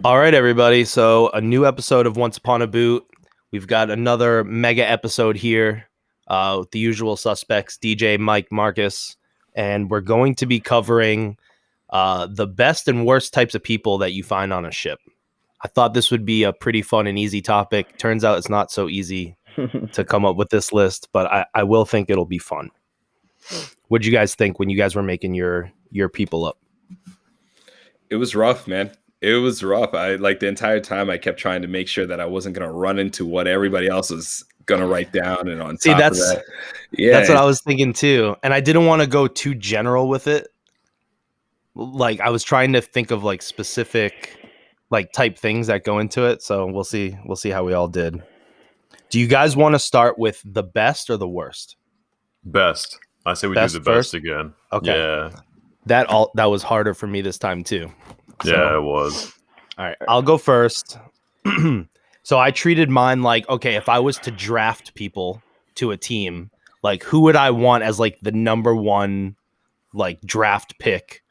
All right, everybody. So a new episode of Once Upon a Boot. We've got another mega episode here with the usual suspects, DJ, Mike, Marcus, and we're going to be covering the best and worst types of people that you find on a ship. I thought this would be a pretty fun and easy topic. Turns out it's not so easy to come up with this list, but I will think it'll be fun. What did you guys think when you guys were making your people up? It was rough, man. It was rough. I like the entire time I kept trying to make sure that I wasn't going to run into what everybody else was going to write down. And on top of that, that's what I was thinking too. And I didn't want to go too general with it. Like I was trying to think of like specific like type things that go into it. So we'll see how we all did. Do you guys want to start with the best or the worst? Best. I say we best do the first? best again. Okay. Yeah. That was harder for me this time too. So, yeah, it was. All right, I'll go first. So I treated mine like, okay, if I was to draft people to a team, like who would I want as like the number one like draft pick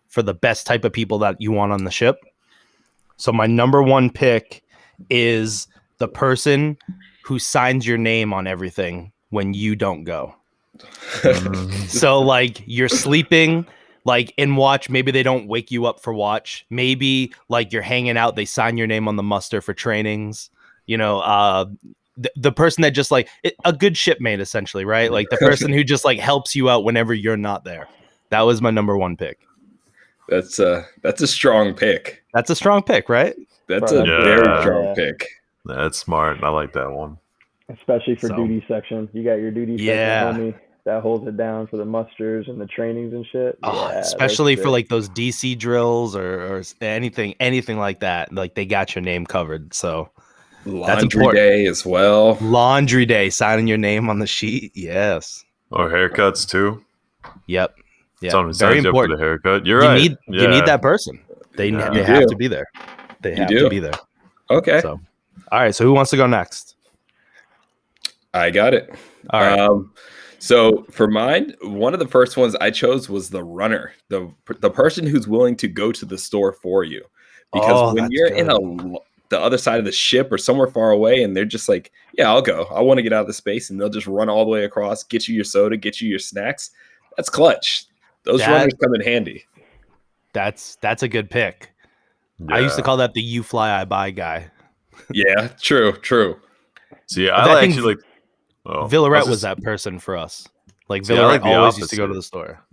for the best type of people that you want on the ship? So my number one pick is the person who signs your name on everything when you don't go. So like you're sleeping like in watch, maybe they don't wake you up for watch. Maybe like you're hanging out, they sign your name on the muster for trainings. You know, the person that just like a good shipmate, essentially, right? Like the person who just like helps you out whenever you're not there. That was my number one pick. That's a strong pick. That's a strong pick, right? That's a very strong pick. That's smart. I like that one. Especially for duty section. You got your duty section, homie. That holds it down for the musters and the trainings and shit. Especially for like those DC drills or anything like that. Like they got your name covered. So laundry day as well. Laundry day, signing your name on the sheet. Yes. Or haircuts too. Yep. Yeah. Someone signs up for the haircut. You're right. You need that person. They have to be there. They have to be there. Okay. So, all right. So who wants to go next? I got it. All right. So for mine, one of the first ones I chose was the runner, the person who's willing to go to the store for you. Because when you're in the other side of the ship or somewhere far away and they're just like, yeah, I'll go. I want to get out of the space. And they'll just run all the way across, get you your soda, get you your snacks. That's clutch. Those runners come in handy. That's a good pick. Yeah. I used to call that the you fly, I buy guy. Yeah, true. See, I actually like... Villarette was that person for us. Like Villarette always used to go to the store.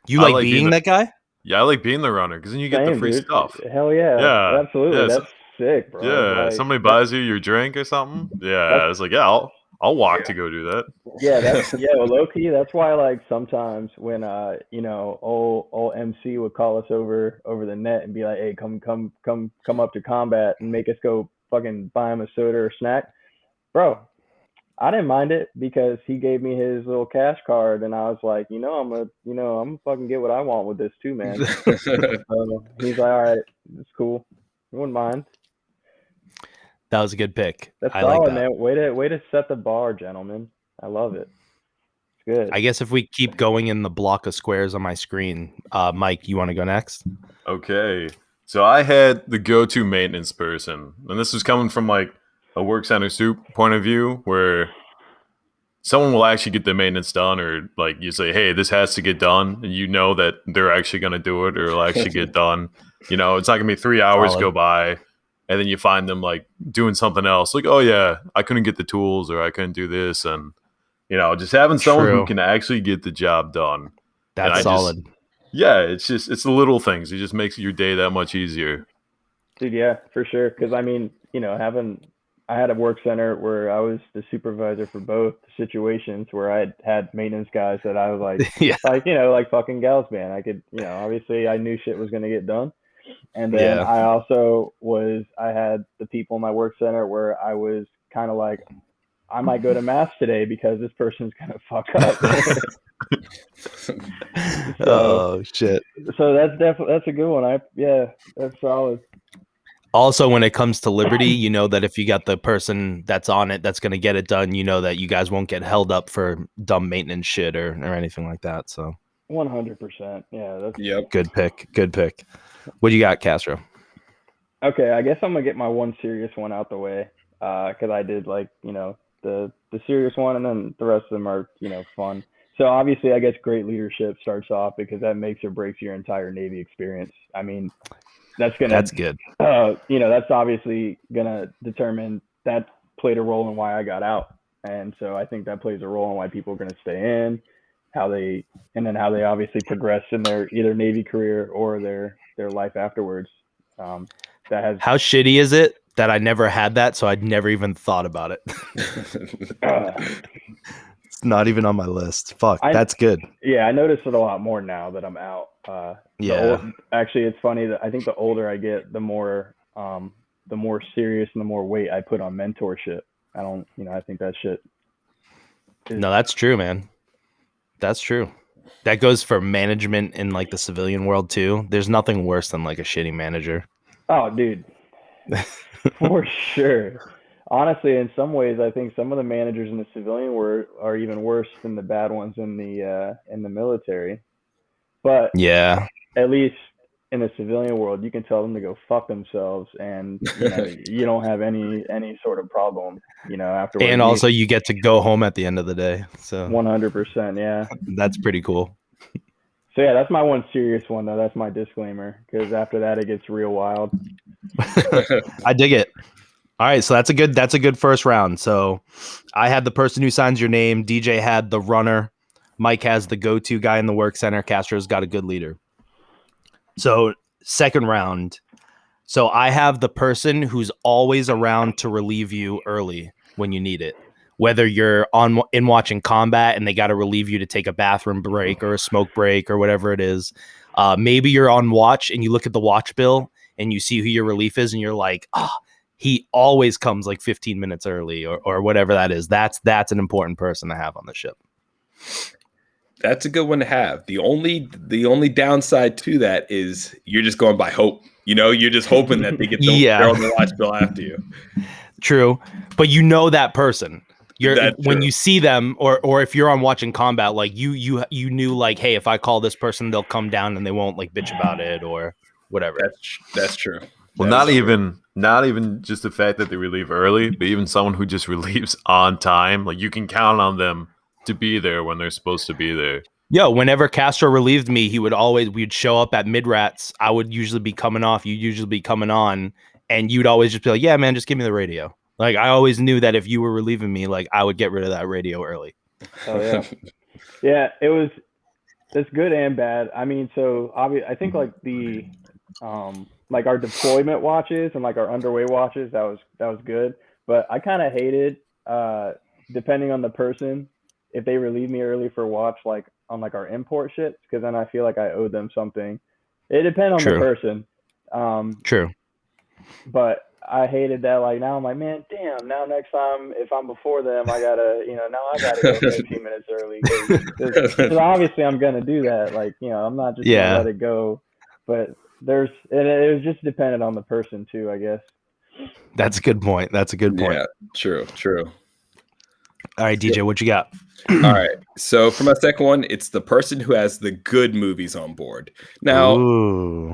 You like being that guy? Yeah, I like being the runner because then you get the free stuff. Hell yeah. Yeah, absolutely. Yeah, that's sick, bro. Yeah, like, somebody buys you your drink or something. Yeah, it's like, yeah, I'll walk to go do that. Yeah, well, low key, that's why like sometimes when old MC would call us over the net and be like, hey, come up to combat and make us go fucking buy him a soda or snack, bro. I didn't mind it because he gave me his little cash card and I was like, I'm gonna fucking get what I want with this too, man. He's like, all right, it's cool. I wouldn't mind. That was a good pick. That's solid, man. Way to set the bar, gentlemen. I love it. It's good. I guess if we keep going in the block of squares on my screen, Mike, you want to go next? Okay. So I had the go-to maintenance person, and this was coming from like a work center soup point of view where someone will actually get the maintenance done, or like you say, hey, this has to get done, and you know that they're actually going to do it or it'll actually get done. It's not going to be 3 hours go by and then you find them like doing something else. Like, oh yeah, I couldn't get the tools or I couldn't do this. And, just having someone who can actually get the job done. That's solid. It's the little things. It just makes your day that much easier. Dude, yeah, for sure. Because I mean, I had a work center where I was the supervisor for both situations where I had maintenance guys that I was like, like fucking gals, man. I could, obviously I knew shit was going to get done. And then I also I had the people in my work center where I was kind of like, I might go to mass today because this person's going to fuck up. Oh shit. So that's a good one. That's solid. Also, when it comes to Liberty, you know that if you got the person that's on it, that's going to get it done, you know that you guys won't get held up for dumb maintenance shit or anything like that. So 100%. Yeah. That's Good pick. What do you got, Castro? Okay, I guess I'm gonna get my one serious one out the way, because I did like the serious one, and then the rest of them are fun. So obviously, I guess great leadership starts off because that makes or breaks your entire Navy experience. I mean, That's good. That's obviously gonna determine that played a role in why I got out, and so I think that plays a role in why people are gonna stay in, how they obviously progress in their either Navy career or their life afterwards. Um, that has How shitty is it that I never had that, so I'd never even thought about it. It's not even on my list. Fuck, that's good. Yeah, I notice it a lot more now that I'm out. Actually, it's funny that I think the older I get, the more serious and the more weight I put on mentorship. I think that shit. No, that's true, man. That's true. That goes for management in like the civilian world too. There's nothing worse than like a shitty manager. Oh, dude. For sure. Honestly, in some ways, I think some of the managers in the civilian world are even worse than the bad ones in the military. But yeah, at least in the civilian world, you can tell them to go fuck themselves, and you don't have any sort of problem, afterwards. And also, you get to go home at the end of the day. So 100%, yeah. That's pretty cool. So yeah, that's my one serious one though. That's my disclaimer, because after that it gets real wild. I dig it. All right, so that's a good first round. So I had the person who signs your name. DJ had the runner. Mike has the go-to guy in the work center. Castro's got a good leader. So second round. So I have the person who's always around to relieve you early when you need it. Whether you're in watching combat and they got to relieve you to take a bathroom break or a smoke break or whatever it is. Maybe you're on watch and you look at the watch bill and you see who your relief is and you're like, he always comes like 15 minutes early or whatever that is. That's an important person to have on the ship. That's a good one to have. The only downside to that is you're just going by hope. You're just hoping that they get they're on the watch bill after you. True. But that person. When you see them or if you're on watching combat, like you knew like, hey, if I call this person, they'll come down and they won't like bitch about it or whatever. That's true. Well, not even just the fact that they relieve early, but even someone who just relieves on time. Like you can count on them to be there when they're supposed to be there. Yo, whenever Castro relieved me, we'd show up at mid-rats. I would usually be coming off. You'd usually be coming on. And you'd always just be like, yeah, man, just give me the radio. Like, I always knew that if you were relieving me, like, I would get rid of that radio early. Oh, yeah. Yeah, it's good and bad. I mean, so I think like the like our deployment watches and like our underway watches, that was good. But I kind of hated, depending on the person, if they relieve me early for watch, like on like our import ships, because then I feel like I owe them something. It depends on the person. True. But I hated that. Like now I'm like, man, damn. Now next time, if I'm before them, I gotta go 15 minutes early. Because obviously I'm gonna do that. Like I'm not just gonna let it go. But it was just dependent on the person too, I guess. That's a good point. Yeah, true. All right, DJ, what you got? All right. So for my second one, it's the person who has the good movies on board. Now,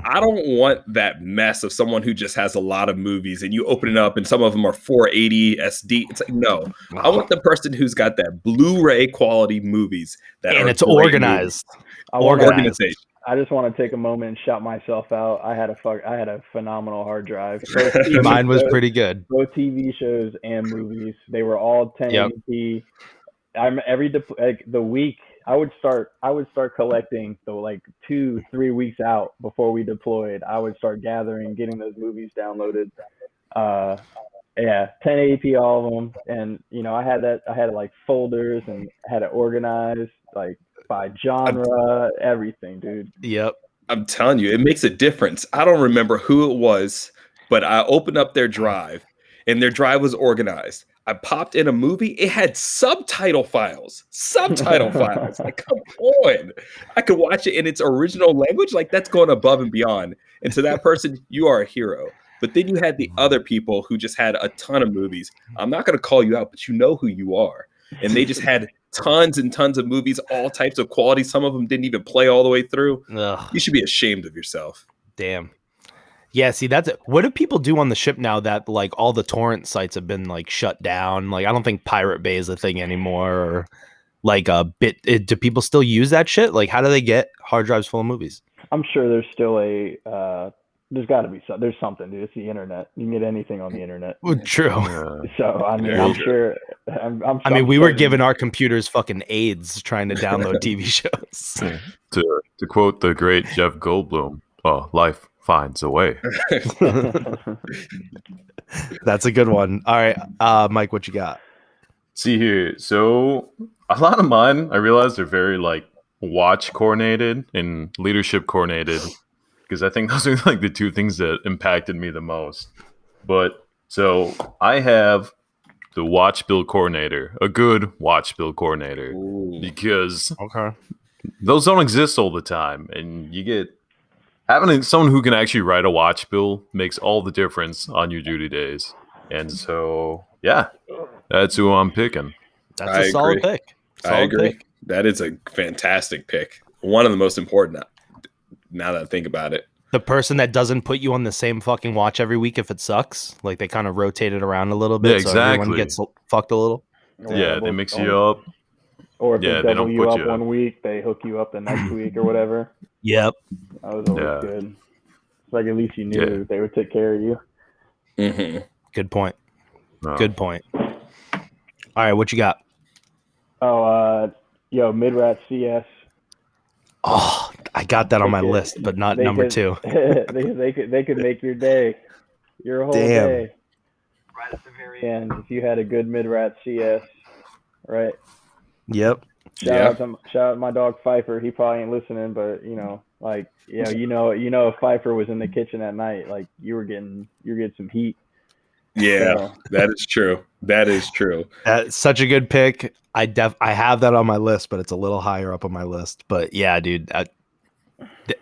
I don't want that mess of someone who just has a lot of movies and you open it up and some of them are 480 SD. It's like, no. I want the person who's got that Blu-ray quality movies and it's organized. Organization. I just want to take a moment and shout myself out. I had a phenomenal hard drive. Mine was pretty good. Both TV shows and movies. They were all 1080p. The week I would start collecting. So like 2-3 weeks out before we deployed, I would start gathering, getting those movies downloaded. 1080p all of them, and I had like folders and had it organized like by genre, everything, dude. Yep. I'm telling you, it makes a difference. I don't remember who it was, but I opened up their drive and their drive was organized. I popped in a movie. It had subtitle files. Like, come on. I could watch it in its original language. Like, that's going above and beyond. And to that person, you are a hero. But then you had the other people who just had a ton of movies. I'm not going to call you out, but you know who you are. And they just had tons and tons of movies, all types of quality. Some of them didn't even play all the way through. Ugh. You should be ashamed of yourself. Damn. Yeah, see, that's it. What do people do on the ship now that like all the torrent sites have been like shut down? Like, I don't think Pirate Bay is a thing anymore. Or like do people still use that shit? Like, how do they get hard drives full of movies? I'm sure there's still there's got to be there's something, dude. It's the internet. You can get anything on the internet. Well, true. So I mean, I'm sure. I mean, we were giving our computers fucking AIDS trying to download TV shows. To quote the great Jeff Goldblum, life finds a way. That's a good one. All right, Mike, what you got? See here. So a lot of mine, I realized, are very like watch coordinated and leadership coordinated, because I think those are like the two things that impacted me the most. But so I have the watch build coordinator, a good watch build coordinator. Ooh. Because those don't exist all the time, and you get having someone who can actually write a watch bill makes all the difference on your duty days. And so, yeah, that's who I'm picking. That's a solid pick. I agree. That is a fantastic pick. One of the most important now that I think about it. The person that doesn't put you on the same fucking watch every week if it sucks. Like, they kind of rotate it around a little bit. Yeah, exactly. So everyone gets fucked a little. Yeah, they mix you up. Or if they double you up one week, they hook you up the next week or whatever. Yep. That was always good. It's like, at least you knew they would take care of you. Mm-hmm. Good point. Good point. All right, what you got? Mid-rat CS. Oh, I got that on my list, but not number 2. they could make your day, your whole day. Right at the very end, if you had a good mid-rat CS, right? Yep. Shout out to my dog Pfeiffer. He probably ain't listening, but if Pfeiffer was in the kitchen at night, like you're getting some heat. Yeah, so. That is true. That is true. That's such a good pick. I have that on my list, but it's a little higher up on my list. But yeah, dude,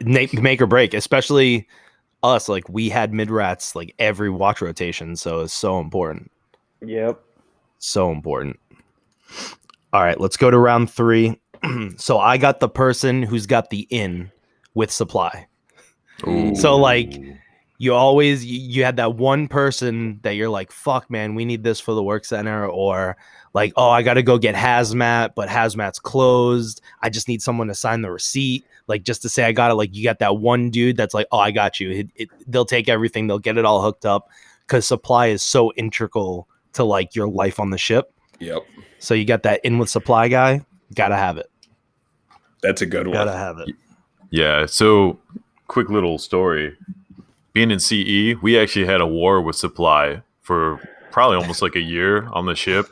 make or break, especially us. Like, we had mid-rats like every watch rotation, so it's so important. Yep. So important. All right, let's go to round 3. So I got the person who's got the in with supply. Ooh. So like, you had that one person that you're like, fuck man, we need this for the work center, or like, oh, I got to go get hazmat, but hazmat's closed. I just need someone to sign the receipt, like just to say I got it. Like, you got that one dude that's like, oh, I got you. They'll take everything. They'll get it all hooked up, because supply is so integral to like your life on the ship. Yep. So you got that in with supply guy. Gotta have it. That's a good one. Gotta have it. Yeah. So quick little story. Being in CE, we actually had a war with supply for probably almost like a year on the ship.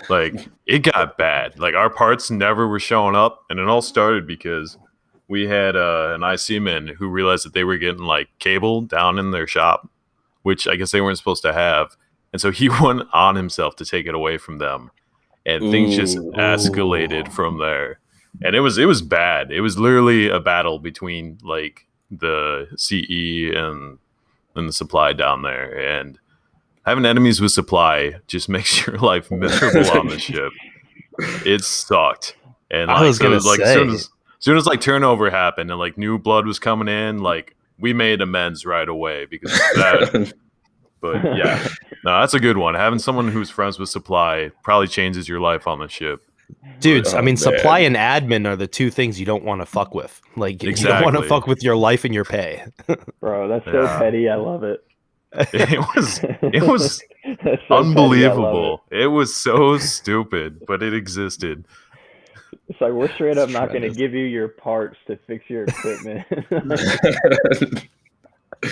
Like, it got bad. Like, our parts never were showing up, and it all started because we had an IC man who realized that they were getting like cable down in their shop, which I guess they weren't supposed to have. And so he went on himself to take it away from them. And things just escalated from there. And it was bad. It was literally a battle between like the CE and the supply down there. And having enemies with supply just makes your life miserable on the ship. It sucked. And like, I was gonna say, as soon as like turnover happened and like new blood was coming in, like we made amends right away because of that. But yeah, no, that's a good one. Having someone who's friends with supply probably changes your life on the ship. Dude, I mean, supply and admin are the two things you don't want to fuck with. Like, you don't want to fuck with your life and your pay. Bro, that's so petty. I love it. It was so unbelievable. It was so stupid, but it existed. It's like, we're straight up not going to give you your parts to fix your equipment.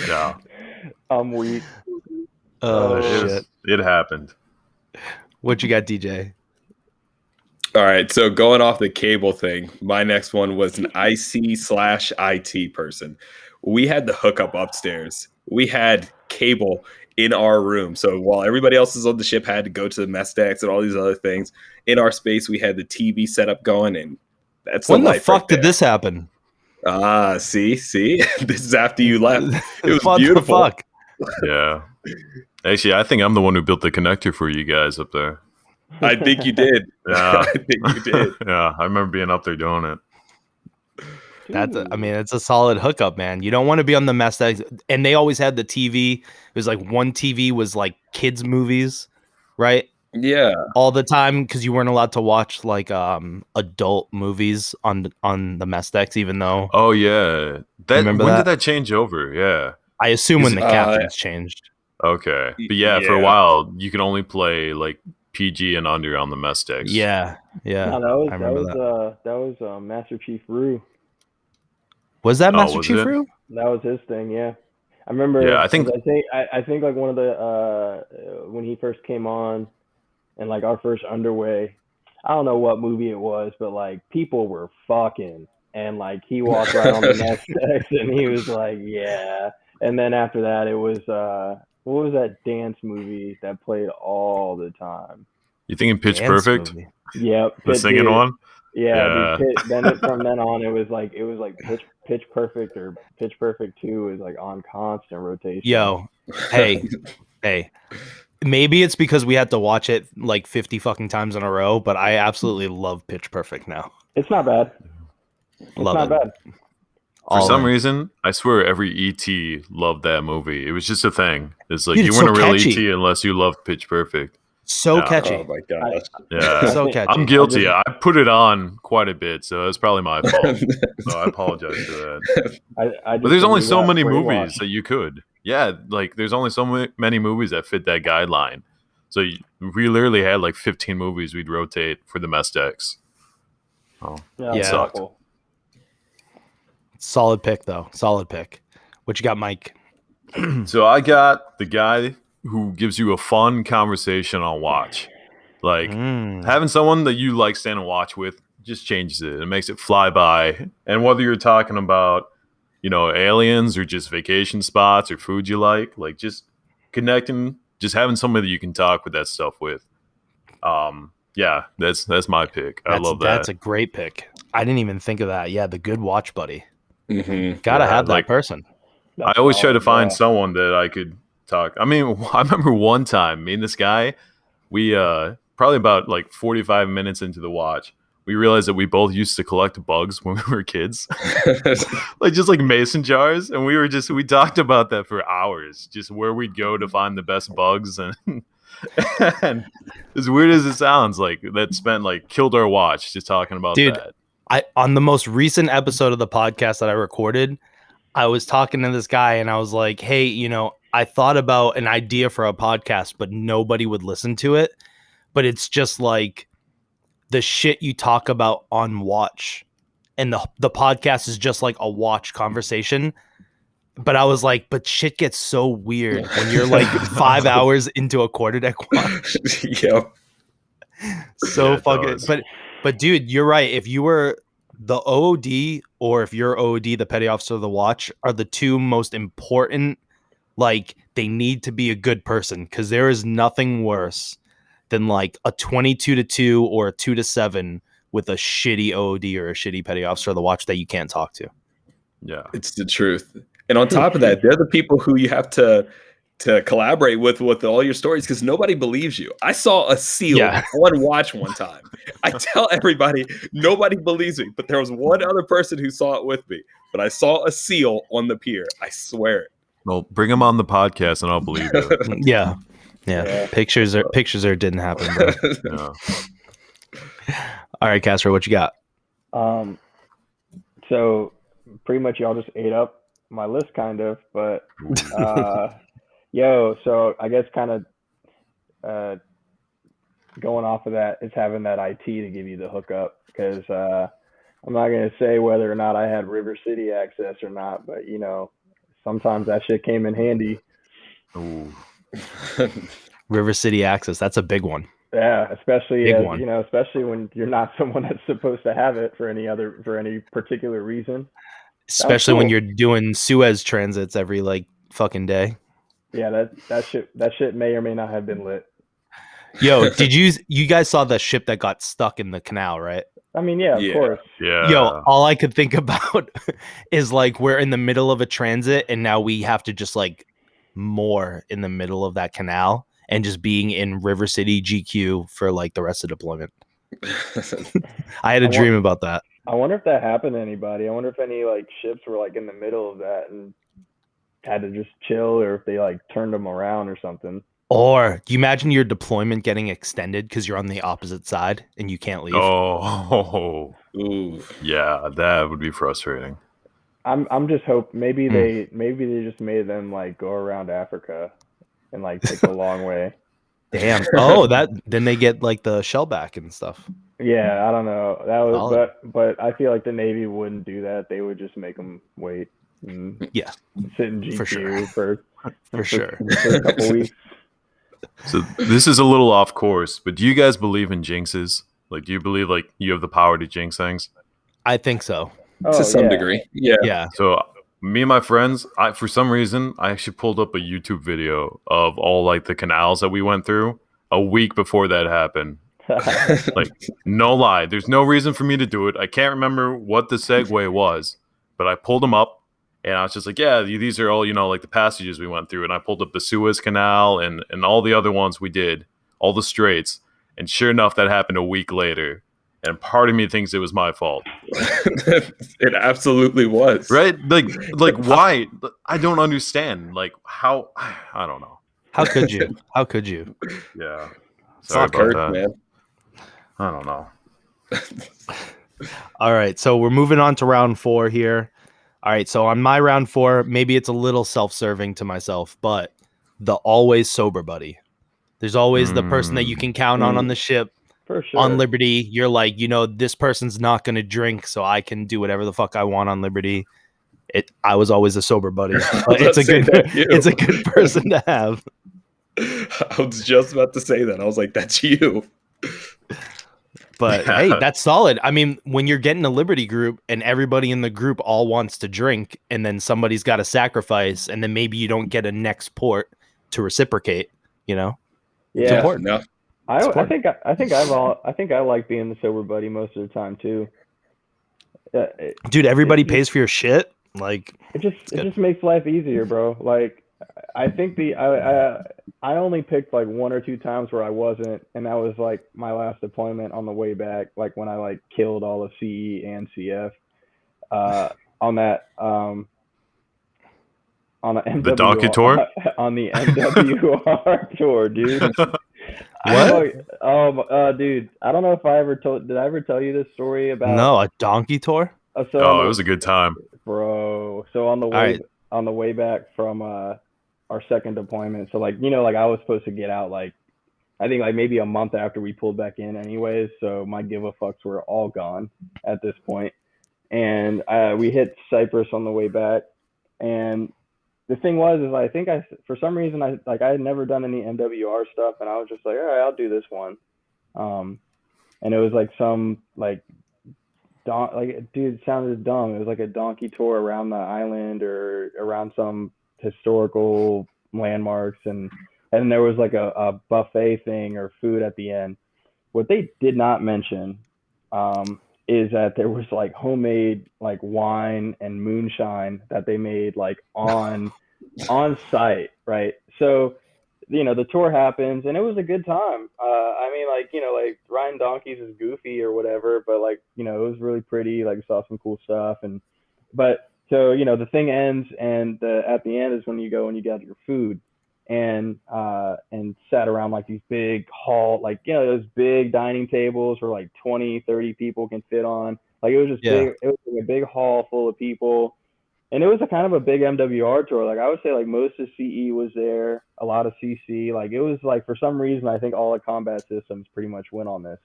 Yeah. I'm weak. Oh, shit. It happened. What you got, DJ? All right. So going off the cable thing, my next one was an IC/IT person. We had the hookup upstairs. We had cable in our room. So while everybody else is on the ship had to go to the mess decks and all these other things, in our space, we had the TV setup going. And that's when the fuck did this happen? See? This is after you left. It was what beautiful. The fuck? Yeah. Actually, I think I'm the one who built the connector for you guys up there. I think you did. Yeah. I think you did. Yeah, I remember being up there doing it. It's a solid hookup, man. You don't want to be on the mess decks, and they always had the TV. It was like one TV was like kids movies, right? Yeah, all the time because you weren't allowed to watch like adult movies on the mess decks, even though. Oh yeah, Remember when that? did that change over? Yeah, I assume when the captains changed. Okay, but yeah, for a while you could only play like PG and under on the mess decks. Yeah. No, I remember that was Master Chief Rue. Was that Master was Chief it? Rue? That was his thing. Yeah, I remember. Yeah, I think like one of the when he first came on, and like our first underway, I don't know what movie it was, but like people were fucking, and like he walked right on the mess decks, and he was like, yeah. And then after that, it was what was that dance movie that played all the time? You thinking Pitch Dance Perfect? movie. Yep, The singing one. Yeah. Dude, from then on, it was like Pitch Perfect or Pitch Perfect 2 is like on constant rotation. Yo, hey. Maybe it's because we had to watch it like 50 fucking times in a row, but I absolutely love Pitch Perfect now. It's not bad. Bad. For some reason, I swear every ET loved that movie. It was just a thing. It's like, dude, you it's weren't so a real catchy. ET unless you loved Pitch Perfect. So catchy. Oh my gosh. Yeah. So catchy. I'm guilty. I put it on quite a bit, so that's probably my fault. So I apologize for that. But there's only so many movies that you could. Yeah, like there's only so many movies that fit that guideline. So we literally had like 15 movies we'd rotate for the mess decks. Oh, yeah. It sucked. Solid pick, though. Solid pick. What you got, Mike? So I got the guy who gives you a fun conversation on watch. Like having someone that you like stand and watch with just changes it. It makes it fly by. And whether you're talking about, aliens or just vacation spots or food you like just connecting, just having somebody that you can talk with that stuff with. Yeah, that's my pick. I love that. That's a great pick. I didn't even think of that. Yeah, the good watch buddy. Mm-hmm. Gotta have that person. I always try to find someone that I could talk. I mean, I remember one time, me and this guy, we probably about like 45 minutes into the watch, we realized that we both used to collect bugs when we were kids, like mason jars, and we talked about that for hours, just where we'd go to find the best bugs, and as weird as it sounds, like that killed our watch just talking about that. On the most recent episode of the podcast that I recorded, I was talking to this guy and I was like, hey, I thought about an idea for a podcast, but nobody would listen to it. But it's just like the shit you talk about on watch. And the podcast is just like a watch conversation. But I was like, but shit gets so weird when you're like 5 hours into a quarter deck watch. Yep. So fucking, but dude, you're right. If you were the OOD or if you're OOD, the petty officer of the watch are the two most important. Like they need to be a good person because there is nothing worse than like a 22-2 or a 2-7 with a shitty OOD or a shitty petty officer of the watch that you can't talk to. Yeah, it's the truth. And on top of that, they're the people who you have to collaborate with all your stories because nobody believes you. I saw a seal on watch one time. I tell everybody, nobody believes me, but there was one other person who saw it with me. But I saw a seal on the pier. I swear it. Well, bring him on the podcast and I'll believe it. Yeah. Pictures didn't happen, bro. Yeah. All right, Castro, what you got? So pretty much y'all just ate up my list kind of, but so I guess kind of going off of that is having that IT to give you the hookup because I'm not going to say whether or not I had River City access or not, but sometimes that shit came in handy. Ooh. River City access, that's a big one. Yeah, especially especially when you're not someone that's supposed to have it for any particular reason. Especially when you're doing Suez transits every like fucking day. Yeah, that shit may or may not have been lit. Yo, did you guys saw the ship that got stuck in the canal, right? I mean, yeah, of course. Yeah. Yo, all I could think about is like we're in the middle of a transit and now we have to just like moor in the middle of that canal and just being in River City GQ for like the rest of deployment. I had a dream about that. I wonder if that happened to anybody. I wonder if any like ships were like in the middle of that and had to just chill, or if they like turned them around or something. Or do you imagine your deployment getting extended because you're on the opposite side and you can't leave? Oh, Ooh. yeah, that would be frustrating. I'm just hoping maybe they just made them like go around Africa and like take the long way. Damn. Oh, then they get like the shell back and stuff. Yeah, I don't know. That was, Solid. but I feel like the Navy wouldn't do that. They would just make them wait and Yeah, sit in GQ for sure. for sure. for a couple weeks. So this is a little off course, but do you guys believe in jinxes? Like, do you believe like you have the power to jinx things? I think so. To some degree. Yeah. Yeah. So me and my friends, for some reason, I actually pulled up a YouTube video of all like the canals that we went through a week before that happened. Like, no lie, there's no reason for me to do it. I can't remember what the segue was, but I pulled them up and I was just like, yeah, these are all, like the passages we went through. And I pulled up the Suez Canal and all the other ones we did, all the straits. And sure enough, that happened a week later. And part of me thinks it was my fault. It absolutely was. Right? Like why? I don't understand. Like, how? I don't know. How could you? How could you? Yeah. Sorry about that, man. I don't know. All right, so we're moving on to round 4 here. All right, so on my round 4, maybe it's a little self-serving to myself, but the always sober buddy. There's always the person that you can count on the ship. For sure. On Liberty, you're like, this person's not going to drink, so I can do whatever the fuck I want on Liberty. I was always a sober buddy. It's a good person to have. I was just about to say that. I was like, that's you. But hey, that's solid. I mean, when you're getting a Liberty group and everybody in the group all wants to drink, and then somebody's got to sacrifice, and then maybe you don't get a next port to reciprocate, Yeah, it's important. No. I think I like being the sober buddy most of the time too. Dude, everybody pays for your shit. Like, it just makes life easier, bro. Like, I think I only picked like 1 or 2 times where I wasn't, and that was like my last deployment on the way back, like when I like killed all of CE and CF on that on the MWR, the donkey tour, on the MWR tour, dude. What? Dude, I don't know if did I ever tell you this story about? No, a donkey tour. It was a good time, bro. So on the way back from our second deployment, so like I was supposed to get out like I think like maybe a month after we pulled back in, anyways. So my give a fucks were all gone at this point, and we hit Cyprus on the way back, and the thing is I think for some reason I had never done any MWR stuff, and I was just like, all right, I'll do this one. And it was like some dude, it sounded dumb. It was like a donkey tour around the island or around some historical landmarks, and there was like a buffet thing or food at the end. What they did not mention is that there was like homemade like wine and moonshine that they made like on site, right? So the tour happens and it was a good time. I mean, like riding donkeys is goofy or whatever, but like it was really pretty. Like, saw some cool stuff, but so the thing ends, and at the end is when you go and you get your food, and sat around like these big hall, like those big dining tables where like 20-30 people can fit on. Like, it was just big. It was like a big hall full of people, and it was a kind of a big MWR tour. Like, I would say like most of CE was there, a lot of CC. Like, it was like, for some reason, I think all the combat systems pretty much went on this.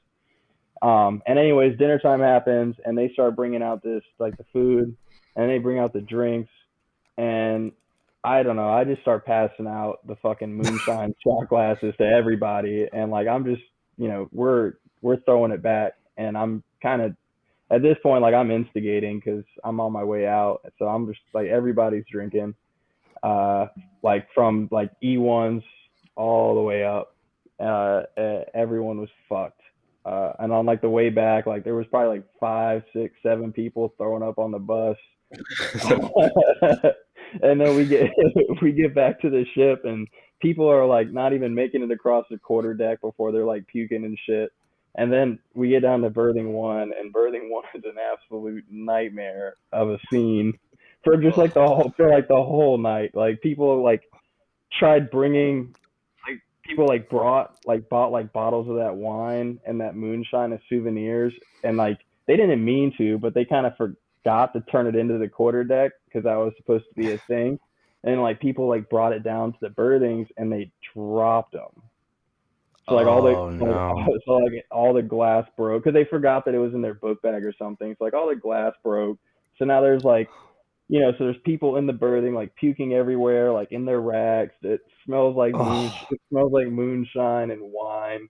And anyways, dinner time happens, and they start bringing out this like the food, and they bring out the drinks, and I don't know, I just start passing out the fucking moonshine shot glasses to everybody, and like I'm just we're throwing it back, and I'm kind of at this point like I'm instigating because I'm on my way out, so I'm just like everybody's drinking, like from like E1s all the way up, everyone was fucked. And on like the way back, like there was probably like 5, 6, 7 people throwing up on the bus. And then we get back to the ship, and people are like not even making it across the quarter deck before they're like puking and shit. And then we get down to berthing 1, and berthing 1 is an absolute nightmare of a scene for just like the whole night. Like people like tried bringing people like bought like bottles of that wine and that moonshine as souvenirs, and like they didn't mean to, but they kind of forgot to turn it into the quarter deck because that was supposed to be a thing, and like people like brought it down to the berthings and they dropped them. So like all the glass broke because they forgot that it was in their book bag or something. So like all the glass broke. So now there's like, so there's people in the berthing like puking everywhere, like in their racks. It smells like moonshine and wine.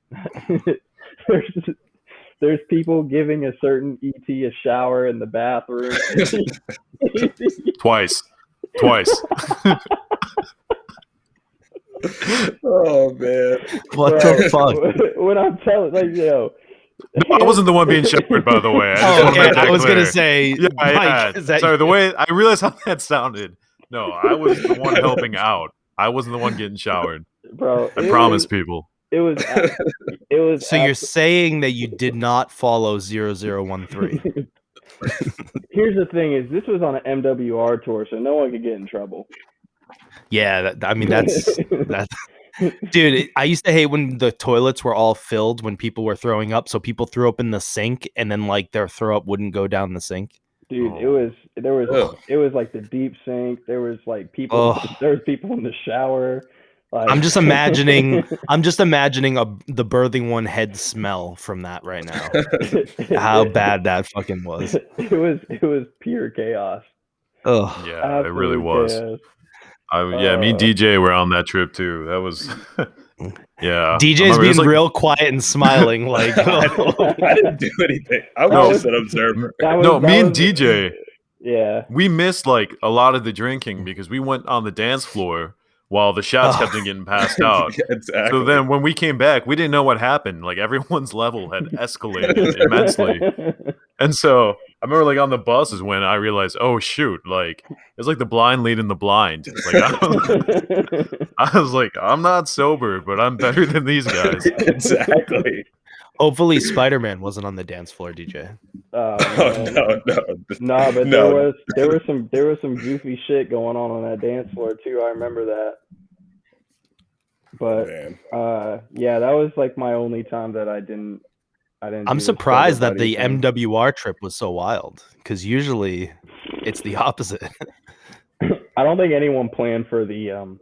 there's people giving a certain ET a shower in the bathroom. Twice. Oh man, what the fuck? When I'm telling, like, No, I wasn't the one being showered, by the way. I was gonna say, Mike, sorry, the way I realized how that sounded. No, I was the one helping out. I wasn't the one getting showered. Bro, I promise people. It was. So you're saying that you did not follow 0013? Here's the thing: is this was on an MWR tour, so no one could get in trouble. Yeah, that's dude. I used to hate when the toilets were all filled when people were throwing up. So people threw up in the sink, and then like their throw up wouldn't go down the sink. Dude, it was like the deep sink. There was like people. There was people in the shower. Like, I'm just imagining the birthing 1 head smell from that right now. How bad that fucking was. It was pure chaos. Oh yeah, Absolute it really was. Chaos. Me and DJ were on that trip too. That was, yeah. DJ's being real quiet and smiling. Like, I didn't do anything. I was just an observer. Me and DJ. Yeah. We missed like a lot of the drinking because we went on the dance floor while the shots kept getting passed out. Exactly. So then when we came back, we didn't know what happened. Like everyone's level had escalated immensely. And so I remember like on the bus is when I realized, oh shoot, like it's like the blind leading the blind. Like I was like, I'm not sober, but I'm better than these guys. Exactly. Hopefully Spider-Man wasn't on the dance floor, DJ. No. But there was some goofy shit going on that dance floor too. I remember that. But yeah, that was like my only time that I didn't. I'm surprised that the MWR trip was so wild because usually it's the opposite. I don't think anyone planned for the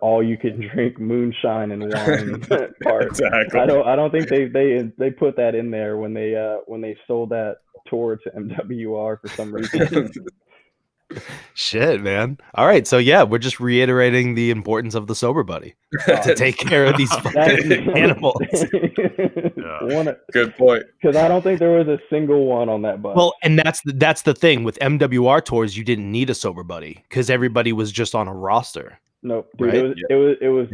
all you can drink moonshine and wine part. Exactly. I don't think they put that in there when they sold that tour to MWR for some reason. Shit, man. All right, so yeah, we're just reiterating the importance of the sober buddy to take care of these fucking animals. Good point. Because I don't think there was a single one on that bus. Well, and that's the thing with MWR tours. You didn't need a sober buddy because everybody was just on a roster. Nope, dude. Right? It was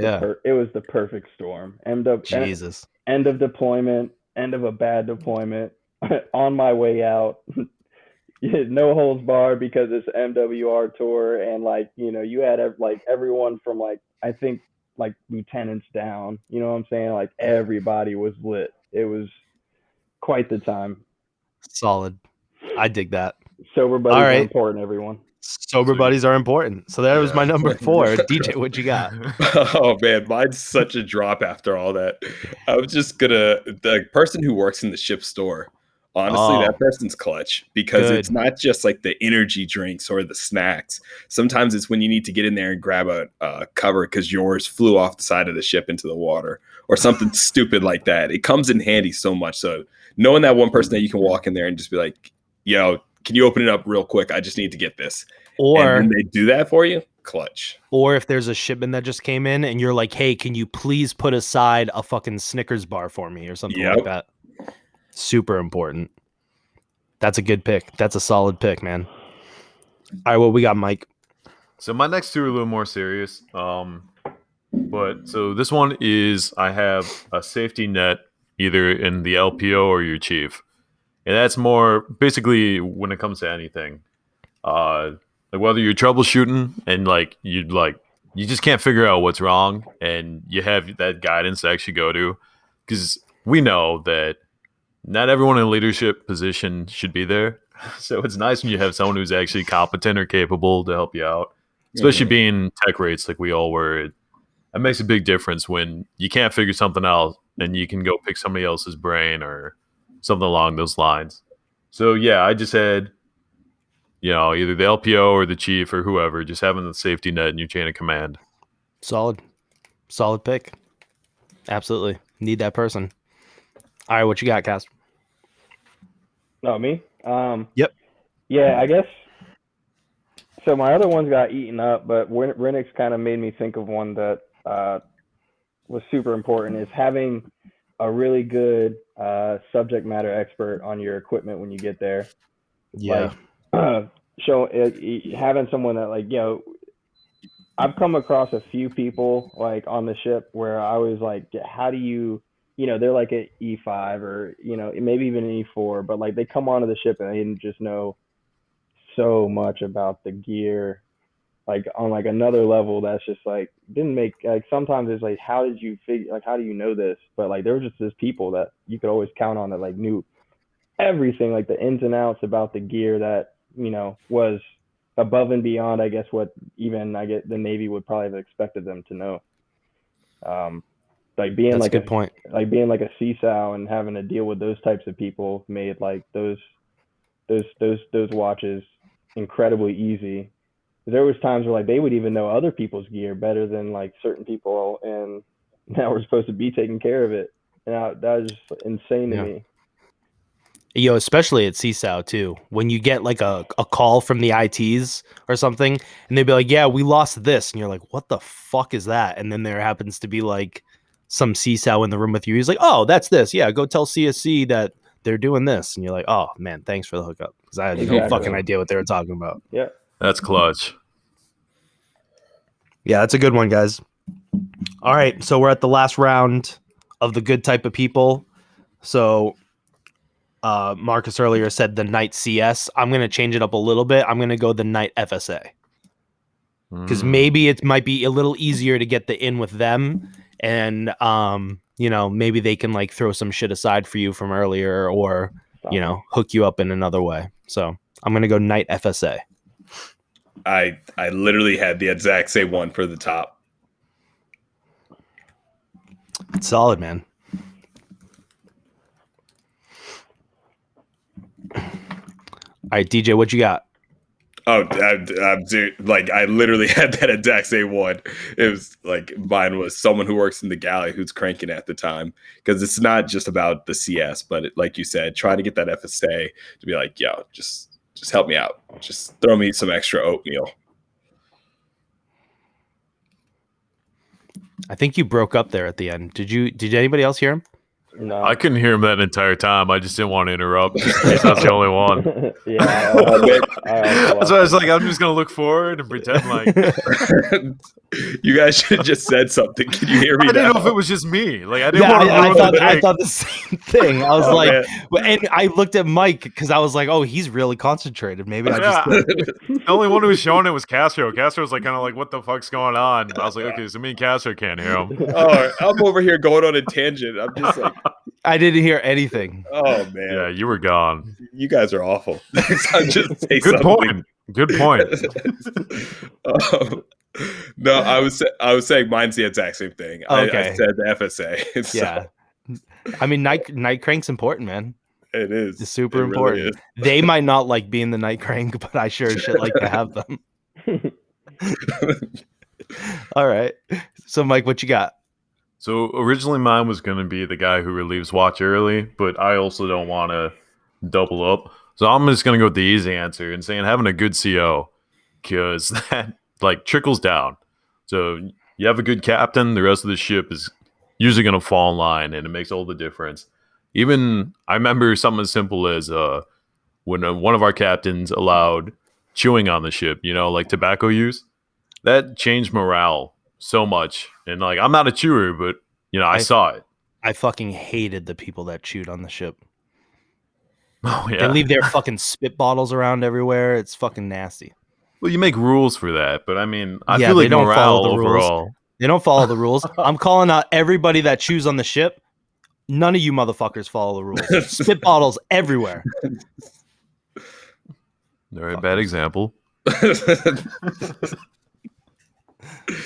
the perfect storm. Jesus. End of deployment. End of a bad deployment. On my way out. No holds barred because it's MWR tour, and like you had like everyone from like I think like lieutenants down. You know what I'm saying? Like everybody was lit. It was quite the time. Solid. I dig that. Sober buddies are important, everyone. Sober buddies are important. So that was my number 4. DJ, what you got? Oh man, mine's such a drop after all that. I was just the person who works in the ship store. Honestly, that person's clutch because it's not just like the energy drinks or the snacks. Sometimes it's when you need to get in there and grab a cover because yours flew off the side of the ship into the water or something stupid like that. It comes in handy so much. So knowing that one person that you can walk in there and just be like, yo, can you open it up real quick? I just need to get this. Or and they do that for you. Clutch. Or if there's a shipment that just came in and you're like, hey, can you please put aside a fucking Snickers bar for me or something like that? Super important. That's a good pick. That's a solid pick, man. All right, what we got, Mike? So my next 2 are a little more serious. But so this one is I have a safety net either in the LPO or your chief. And that's more basically when it comes to anything. Like whether you're troubleshooting and like you just can't figure out what's wrong and you have that guidance to actually go to. Because we know that not everyone in a leadership position should be there. So it's nice when you have someone who's actually competent or capable to help you out, especially being tech rates like we all were. That makes a big difference when you can't figure something out and you can go pick somebody else's brain or something along those lines. So yeah, I just had, either the LPO or the chief or whoever, just having the safety net in your chain of command. Solid pick. Absolutely need that person. All right, what you got, Castro? No, me. Yep. Yeah, I guess. So my other ones got eaten up, but Rineck's kind of made me think of one that was super important. Is having a really good subject matter expert on your equipment when you get there. Yeah. Like, having someone that I've come across a few people like on the ship where I was like, how do you, they're like at E5 or, maybe even an E4, but like they come onto the ship and they didn't just know so much about the gear, like on like another level that's just like didn't make like sometimes it's like how did you figure like how do you know this? But like there were just these people that you could always count on that like knew everything, like the ins and outs about the gear that was above and beyond I guess what even the Navy would probably have expected them to know. Like being That's like a good point. Like being like a CSAO and having to deal with those types of people made like those watches incredibly easy. There was times where like they would even know other people's gear better than like certain people, and now we're supposed to be taking care of it. And that was just insane to me. Especially at CSAO too, when you get like a call from the ITs or something, and they'd be like, "Yeah, we lost this," and you're like, "What the fuck is that?" And then there happens to be like some CSAO in the room with you. He's like, "Oh, that's this. Yeah, go tell CSC that they're doing this," and you're like, "Oh man, thanks for the hookup," because I had no fucking idea what they were talking about. Yeah, that's clutch. Yeah, that's a good one, guys. All right, so we're at the last round of the good type of people. So Marcus earlier said the Knight CS. I'm going to change it up a little bit. I'm going to go the Knight FSA. Because maybe it might be a little easier to get the in with them. And, maybe they can like throw some shit aside for you from earlier or, hook you up in another way. So I'm going to go Knight FSA. I literally had the exact same one for the top. It's solid, man. All right, DJ, what you got? Oh, dude, I literally had that exact same one. It was like mine was someone who works in the galley who's cranking at the time, because it's not just about the CS, but like you said, try to get that FSA to be like, yo, just help me out. Just throw me some extra oatmeal. I think you broke up there at the end. Did anybody else hear him? No, I couldn't hear him that entire time. I just didn't want to interrupt. That's the only one. Yeah, that's why I was like, I'm just gonna look forward and pretend like you guys should have just said something. Can you hear me? I didn't know if it was just me. Like I didn't want to. I thought the same thing. I was and I looked at Mike because I was like, oh, he's really concentrated. Maybe I just. The only one who was showing it was Castro. Castro was like kind of like, what the fuck's going on? I was like, okay, so me and Castro can't hear him. Oh, I'm over here going on a tangent. I'm just like. I didn't hear anything. Oh man! Yeah, you were gone. You guys are awful. Just say Good something. point. Good point. No, I was saying mine's the exact same thing. Okay. I said the FSA. So. Yeah, I mean night crank's important, man. It is. It's super important. Really they might not like being the night crank, but I sure as shit like to have them. All right. So Mike, what you got? So originally mine was going to be the guy who relieves watch early, but I also don't want to double up. So I'm just going to go with the easy answer and saying having a good CO, because that like trickles down. So you have a good captain, the rest of the ship is usually going to fall in line, and it makes all the difference. Even I remember something as simple as when one of our captains allowed chewing on the ship, like tobacco use, that changed morale so much. And like I'm not a chewer, but I saw it. I fucking hated the people that chewed on the ship. Oh yeah. They leave their fucking spit bottles around everywhere. It's fucking nasty. Well, you make rules for that, but I mean, I feel like morale overall. They don't follow the rules. I'm calling out everybody that chews on the ship. None of you motherfuckers follow the rules. Spit bottles everywhere. All right, bad example.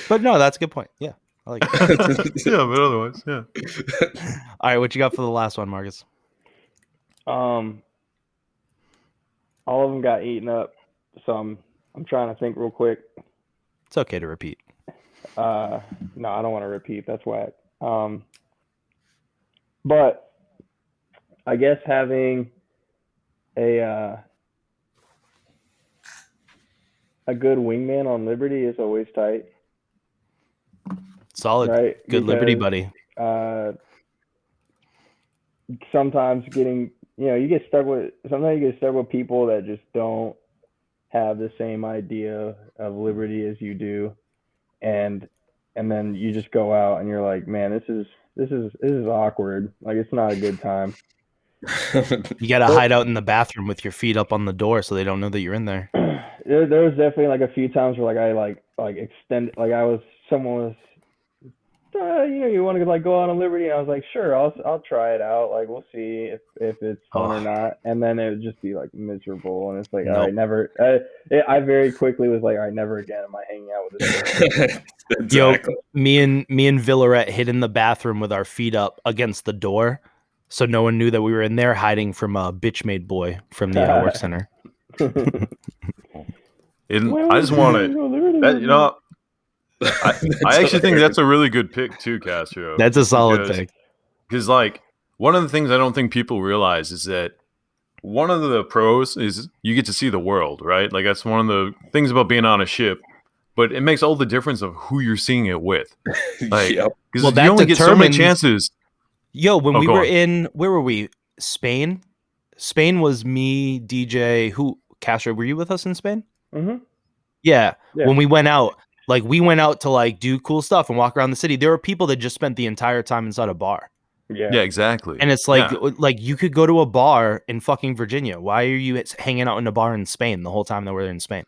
But no, that's a good point. Yeah, I like it. Yeah, but otherwise, yeah. All right, what you got for the last one, Marcus? All of them got eaten up, so I'm trying to think real quick. It's okay to repeat. No, I don't want to repeat. That's whack. But I guess having a good wingman on Liberty is always tight. Solid. Right? Good Liberty buddy. Sometimes sometimes you get stuck with people that just don't have the same idea of Liberty as you do, and then you just go out and you're like, man, this is awkward. Like, it's not a good time. You gotta hide out in the bathroom with your feet up on the door so they don't know that you're in there. There was definitely like a few times where I extend, like someone was you want to like go out on Liberty, and I was like, sure, I'll try it out. Like, we'll see if it's fun or not. And then it would just be like miserable, and it's like, all right, never. I very quickly was like, all right, never again am I hanging out with this person. Exactly. Yo, me and Villaret hid in the bathroom with our feet up against the door, so no one knew that we were in there, hiding from a bitch-made boy from the work center. I just want to, I actually think that's a really good pick too, Castro. That's a solid pick. Because like one of the things I don't think people realize is that one of the pros is you get to see the world, right? Like that's one of the things about being on a ship. But it makes all the difference of who you're seeing it with. Like, because you only get so many chances. Yo, when we were in, where were we? Spain. Spain was me, DJ. Castro? Were you with us in Spain? Mm-hmm. Yeah. When we went out. Like, we went out to, like, do cool stuff and walk around the city. There were people that just spent the entire time inside a bar. Yeah, exactly. And it's like, like you could go to a bar in fucking Virginia. Why are you hanging out in a bar in Spain the whole time that we're in Spain?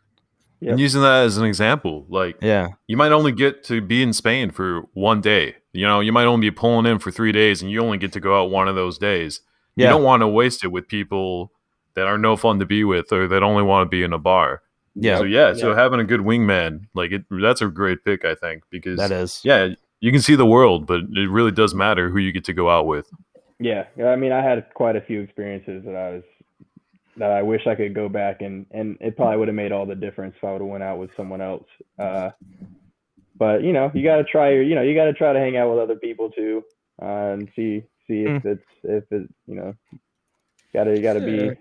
Yep. And using that as an example, like, you might only get to be in Spain for one day. You know, you might only be pulling in for 3 days, and you only get to go out one of those days. You don't want to waste it with people that are no fun to be with or that only want to be in a bar. Yeah. So having a good wingman, like that's a great pick, I think, because that is. Yeah, you can see the world, but it really does matter who you get to go out with. Yeah, I mean, I had quite a few experiences that I wish I could go back and it probably would have made all the difference if I would have went out with someone else. But you gotta try you gotta try to hang out with other people too, and see if it's gotta be.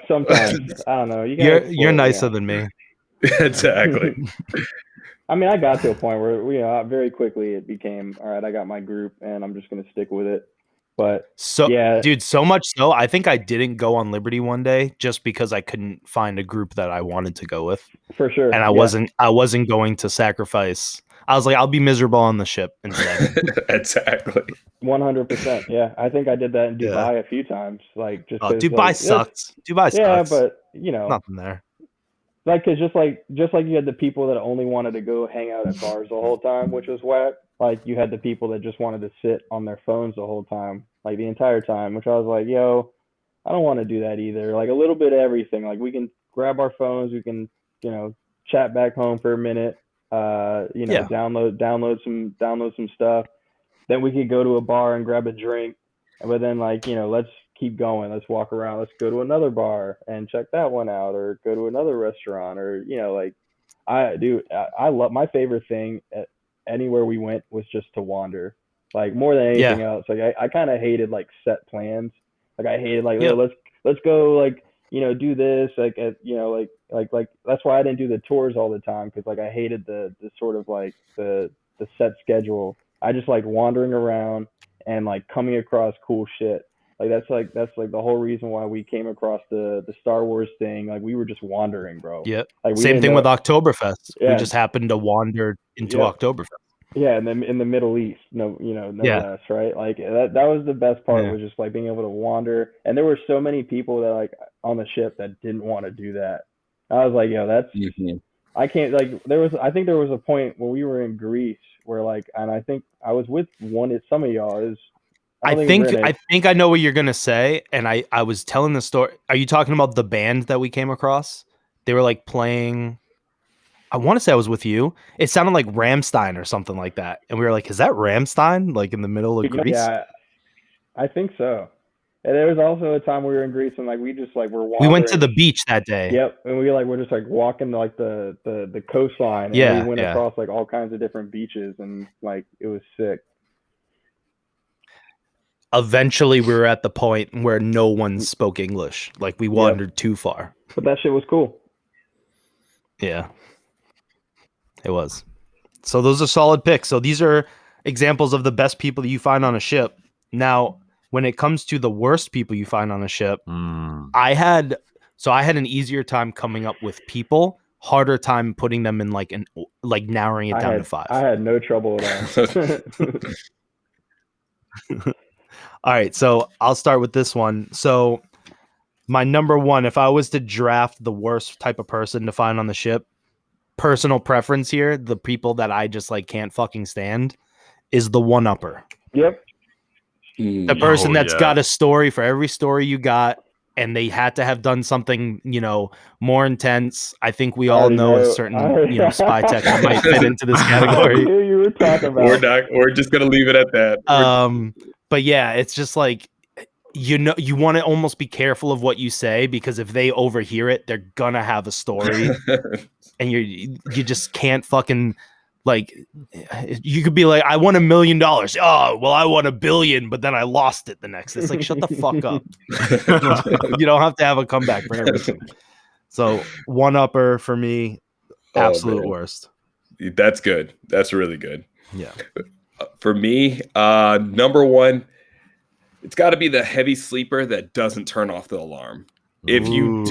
Sometimes I don't know. You're nicer than me. Exactly. I mean, I got to a point where very quickly it became all right. I got my group, and I'm just gonna stick with it. But dude, so much so I think I didn't go on Liberty one day just because I couldn't find a group that I wanted to go with. For sure, and I wasn't going to sacrifice. I was like, I'll be miserable on the ship instead. Exactly. 100%. Yeah, I think I did that in Dubai a few times. Like, just Dubai sucks. Dubai sucks. Yeah, but nothing there. Like, cause just like you had the people that only wanted to go hang out at bars the whole time, which was whack. Like, you had the people that just wanted to sit on their phones the whole time, like the entire time. Which I was like, yo, I don't want to do that either. Like, a little bit of everything. Like, we can grab our phones, we can chat back home for a minute. Download some stuff. Then we could go to a bar and grab a drink. But then let's keep going. Let's walk around. Let's go to another bar and check that one out, or go to another restaurant, or I love, my favorite thing at anywhere we went was just to wander. Like, more than anything else. Like, I kind of hated like set plans. Like, I hated let's go do this, like that's why I didn't do the tours all the time, because like I hated the sort of like the set schedule. I just like wandering around and like coming across cool shit. Like that's like the whole reason why we came across the Star Wars thing. Like, we were just wandering, bro. Yep. Like, same thing with Oktoberfest. We just happened to wander into Oktoberfest. Yeah, and then in the Middle East, no less, right? Like, that was the best part, was just like being able to wander. And there were so many people that like on the ship that didn't want to do that. I was like, yo, I can't like I think there was a point when we were in Greece where like, and I think I was with some of y'all. I think I know what you're gonna say, and I was telling the story. Are you talking about the band that we came across? They were like playing. I want to say I was with you. It sounded like Rammstein or something like that, and we were like, "Is that Rammstein?" Like in the middle of Greece? Yeah, I think so. And there was also a time we were in Greece and like we just like were We went to the beach that day. Yep, and we're just like walking like the coastline, and we went across like all kinds of different beaches, and like it was sick. Eventually, we were at the point where no one spoke English. Like we wandered too far. But that shit was cool. Yeah, it was. So those are solid picks. So these are examples of the best people that you find on a ship. Now, when it comes to the worst people you find on a ship, I had an easier time coming up with people, harder time putting them in like narrowing it down to 5. I had no trouble at all. All right, so I'll start with this one. So my number one, if I was to draft the worst type of person to find on the ship, personal preference here, the people that I just like can't fucking stand, is the one-upper. Yep. The person that's got a story for every story you got, and they had to have done something, more intense. I think we all know a certain, spy tech that might fit into this category. You were talking about. We're just gonna leave it at that. But yeah, it's just like, you want to almost be careful of what you say, because if they overhear it, they're gonna have a story, and you just can't fucking. Like, you could be like, I won $1 million. Oh, well, I won $1 billion, but then I lost it the next. It's like, shut the fuck up. You don't have to have a comeback for everything. So, one-upper for me, absolute worst. That's good. That's really good. Yeah. For me, number one, it's got to be the heavy sleeper that doesn't turn off the alarm. If you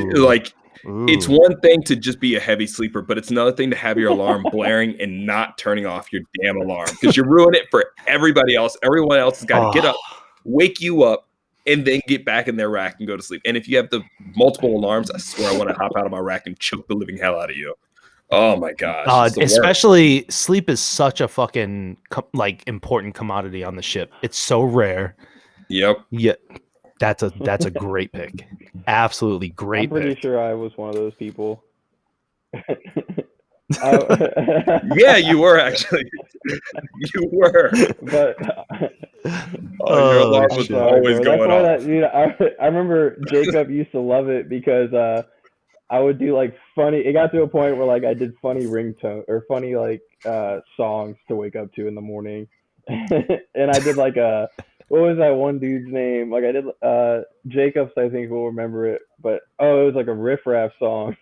it's one thing to just be a heavy sleeper, but it's another thing to have your alarm blaring and not turning off your damn alarm, because you ruin it for everybody else. Everyone else has got to get up, wake you up, and then get back in their rack and go to sleep. And if you have the multiple alarms, I swear I want to hop out of my rack and choke the living hell out of you. Oh my gosh. Especially sleep is such a fucking important commodity on the ship. It's so rare. Yep. Yeah. That's a great pick. Absolutely great. I'm pretty sure I was one of those people. Yeah, you were actually. You were. But your alarm was always going off. I remember Jacob used to love it because I would do like funny. It got to a point where like I did funny ringtone or funny songs to wake up to in the morning, and I did like a. What was that one dude's name? Like I did Jacobs, I think will remember it, but it was like a riff-raff song.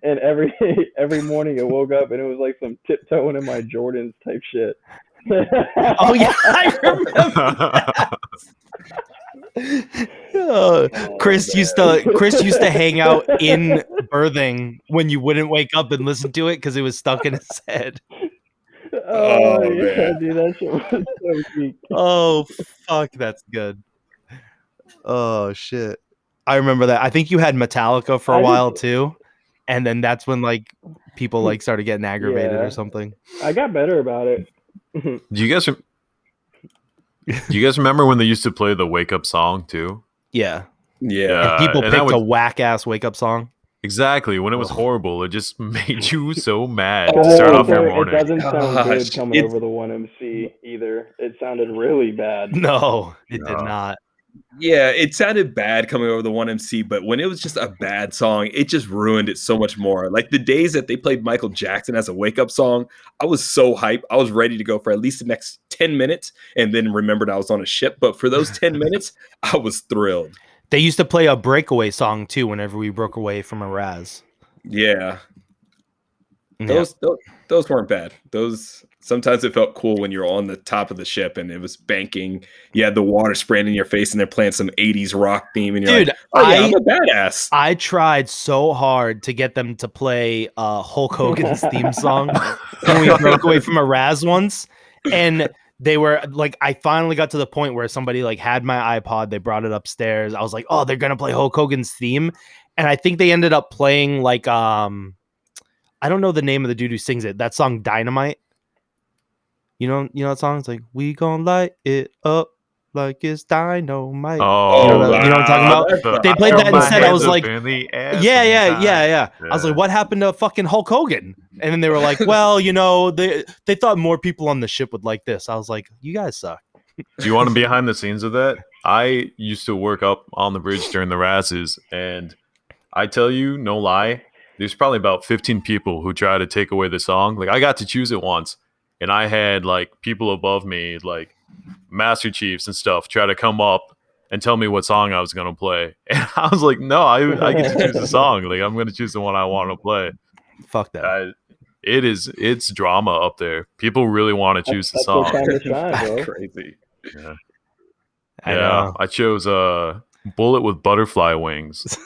And every morning I woke up and it was like some tiptoeing in my Jordans type shit. Oh yeah, I remember. Chris used to hang out in berthing when you wouldn't wake up and listen to it because it was stuck in his head. Oh yeah, dude, that shit was so weak. Oh fuck, that's good. Oh shit, I remember that. I think you had Metallica for a while too, and then that's when like people like started getting aggravated or something. I got better about it. Do you guys remember when they used to play the wake up song too? Yeah. Yeah. And people picked a whack ass wake up song. Exactly. When it was horrible, it just made you so mad to start off your morning. It doesn't sound good coming over the 1MC either. It sounded really bad. No, it did not. Yeah, it sounded bad coming over the 1MC, but when it was just a bad song, it just ruined it so much more. Like the days that they played Michael Jackson as a wake-up song, I was so hyped. I was ready to go for at least the next 10 minutes and then remembered I was on a ship. But for those 10 minutes, I was thrilled. They used to play a breakaway song too whenever we broke away from a Raz. Yeah. Those weren't bad. Those sometimes it felt cool when you're on the top of the ship and it was banking. You had the water spraying in your face and they're playing some 80s rock theme and you're I'm a badass. I tried so hard to get them to play Hulk Hogan's theme song when we broke away from a Raz once, and they were like, I finally got to the point where somebody like had my iPod, they brought it upstairs. I was like, oh, they're gonna play Hulk Hogan's theme, and I think they ended up playing like I don't know the name of the dude who sings it. That song Dynamite. You know that song? It's like, we gon' light it up like it's dynamite. Oh, you know what I'm talking wow, about? They played that instead. I was like, yeah. I was like, what happened to fucking Hulk Hogan? And then they were like, well, they thought more people on the ship would like this. I was like, you guys suck. Do you want to be behind the scenes of that? I used to work up on the bridge during the Razzies, and I tell you, no lie, there's probably about 15 people who try to take away the song. Like, I got to choose it once, and I had like people above me, like Master Chiefs and stuff, try to come up and tell me what song I was gonna play. And I was like, no, I get to choose the song. Like, I'm gonna choose the one I want to play. Fuck that. It's drama up there. People really want to choose the song. That's what time to shine, bro. Crazy. Yeah. I know. I chose Bullet with Butterfly Wings.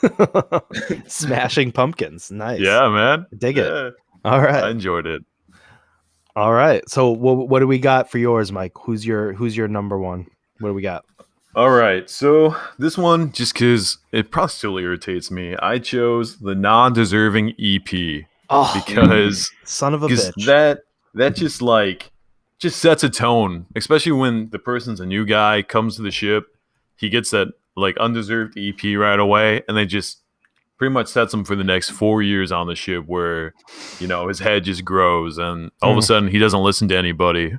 Smashing Pumpkins. Nice. Yeah, man. Dig it. All right. I enjoyed it. All right. So what do we got for yours, Mike? Who's your number one? What do we got? All right. So this one, just because it probably still irritates me, I chose the non-deserving EP. Oh, because son of a bitch. That just sets a tone, especially when the person's a new guy, comes to the ship, he gets that like undeserved EP right away, and they just pretty much sets him for the next 4 years on the ship, where his head just grows, and all of a sudden he doesn't listen to anybody.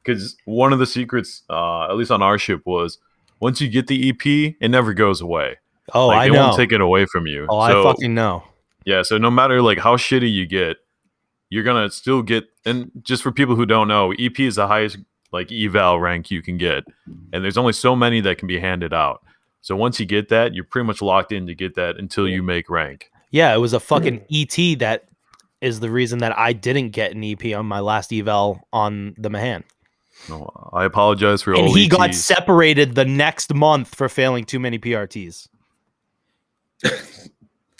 Because one of the secrets, at least on our ship, was once you get the EP, it never goes away. Oh, like, I they know. won't take it away from you. Oh, so, I fucking know. Yeah, so no matter like how shitty you get, you're gonna still get. And just for people who don't know, EP is the highest like eval rank you can get, and there's only so many that can be handed out. So once you get that, you're pretty much locked in to get that until you make rank. Yeah, it was a fucking ET that is the reason that I didn't get an EP on my last eval on the Mahan. No, I apologize for all. And he got ETs. separated the next month for failing too many PRTs.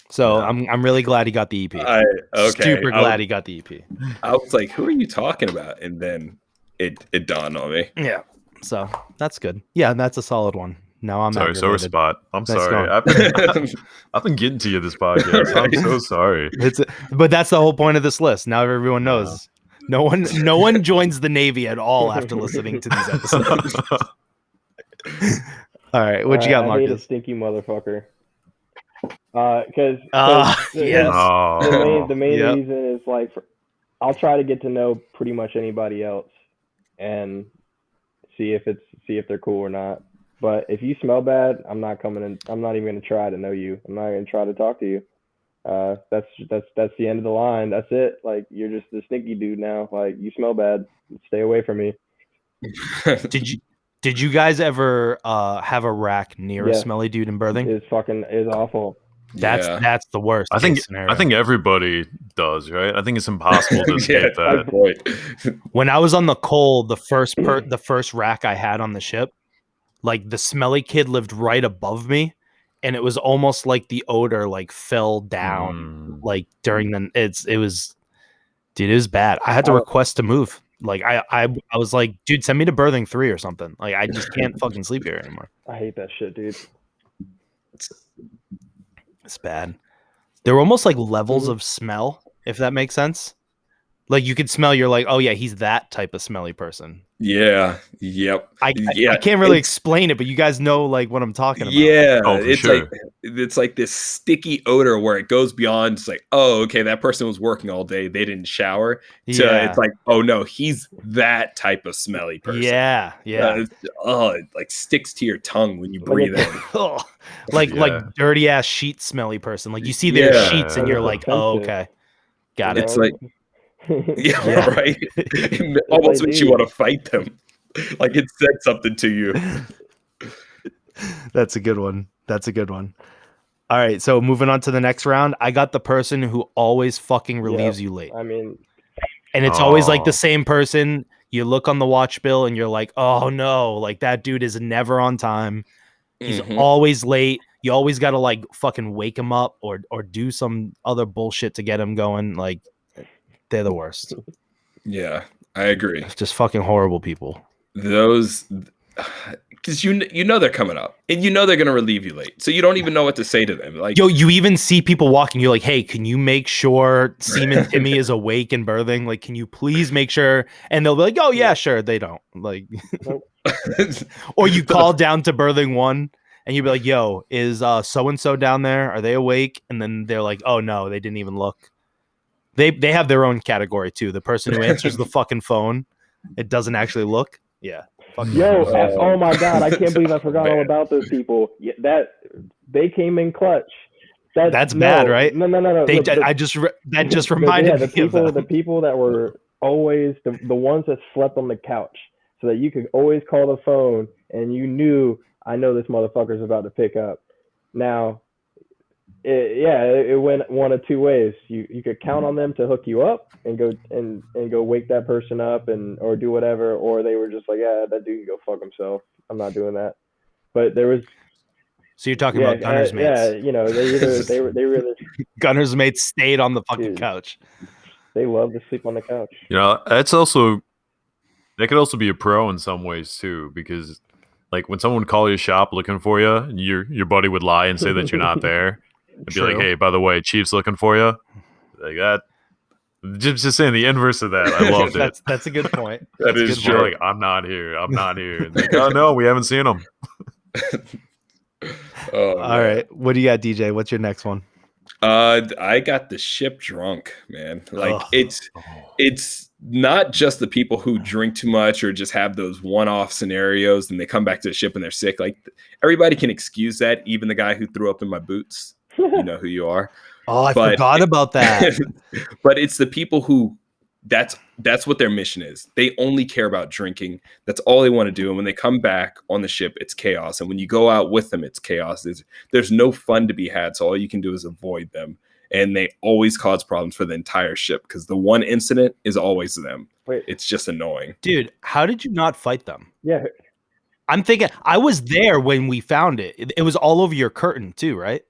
So yeah. I'm really glad he got the EP. Super glad he got the EP. I was like, who are you talking about? And then it dawned on me. Yeah. So that's good. Yeah, that's a solid one. Now I'm sorry, sore spot. I'm nice sorry. I've been getting to you this podcast. Right. I'm so sorry. But that's the whole point of this list. Now everyone knows. No one joins the Navy at all after listening to these episodes. All right, what you got, Marcus? I hate a stinky motherfucker. Because yes. the main reason is like I'll try to get to know pretty much anybody else and see if they're cool or not. But if you smell bad, I'm not coming in. I'm not even gonna try to know you. I'm not gonna try to talk to you. That's the end of the line. That's it. Like, you're just the stinky dude now. Like, you smell bad. Stay away from me. Did you guys ever have a rack near a smelly dude in berthing? It's awful. That's the worst. I think everybody does, right? I think it's impossible to escape that. When I was on the coal, the first rack I had on the ship, like the smelly kid lived right above me, and it was almost like the odor like fell down like during it was bad. I had to request to move. Like I was like, dude, send me to berthing 3 or something. Like, I just can't fucking sleep here anymore. I hate that shit, dude. It's bad. There were almost like levels of smell, if that makes sense. Like, you could smell, you're like, oh yeah, he's that type of smelly person. Yeah. Yep. I can't really explain it, but you guys know like what I'm talking about. Yeah. Sure. It's like this sticky odor where it goes beyond. It's like, oh, okay, that person was working all day, they didn't shower. It's like, oh no, he's that type of smelly person. Yeah. It like sticks to your tongue when you breathe in. like dirty ass sheet smelly person. Like, you see their sheets and you're like, oh, okay, got it. It's like, yeah, right. It almost makes you want to fight them. Like, it said something to you. That's a good one. All right, so moving on to the next round, I got the person who always fucking relieves you late. I mean, and it's always like the same person. You look on the watch bill and you're like, oh no, like that dude is never on time. He's always late. You always got to like fucking wake him up or do some other bullshit to get him going. Like, they're the worst. Yeah, I agree. Just fucking horrible people. Those because you know they're coming up, and you know they're gonna relieve you late, so you don't even know what to say to them. Like, yo, you even see people walking. You're like, hey, can you make sure Seaman Timmy is awake and birthing? Like, can you please make sure? And they'll be like, oh yeah, sure. They don't like, or you call down to birthing 1, and you'd be like, yo, is so and so down there? Are they awake? And then they're like, oh no, they didn't even look. They have their own category too. The person who answers the fucking phone, it doesn't actually look. Yeah. Yo, oh my God, I can't believe I forgot all about those people. Yeah, that they came in clutch. That's bad, right? No. That just reminded me of them. The people that were always the ones that slept on the couch, so that you could always call the phone and you knew, I know this motherfucker's about to pick up. Now, it went one of two ways. You could count on them to hook you up and go wake that person up or do whatever, or they were just like, yeah, that dude can go fuck himself. I'm not doing that. But there was. So you're talking about Gunner's mates? Yeah, they really. Gunner's mates stayed on the fucking couch. They love to sleep on the couch. That could also be a pro in some ways too, because like when someone would call your shop looking for you, your buddy would lie and say that you're not there. And be like, hey, by the way, Chief's looking for you. Like that. Just saying the inverse of that. I loved it. That's a good point. That is true. Like, I'm not here. And like, oh no, we haven't seen him. All right. What do you got, DJ? What's your next one? I got the ship drunk, man. Like it's not just the people who drink too much or just have those one-off scenarios and they come back to the ship and they're sick. Like everybody can excuse that. Even the guy who threw up in my boots. You know who you are. Oh, I forgot about that. But it's the people who that's what their mission is. They only care about drinking. That's all they want to do. And when they come back on the ship, it's chaos. And when you go out with them, it's chaos. There's no fun to be had. So all you can do is avoid them. And they always cause problems for the entire ship because the one incident is always them. Wait. It's just annoying. Dude, how did you not fight them? Yeah. I'm thinking I was there when we found it. It was all over your curtain too, right?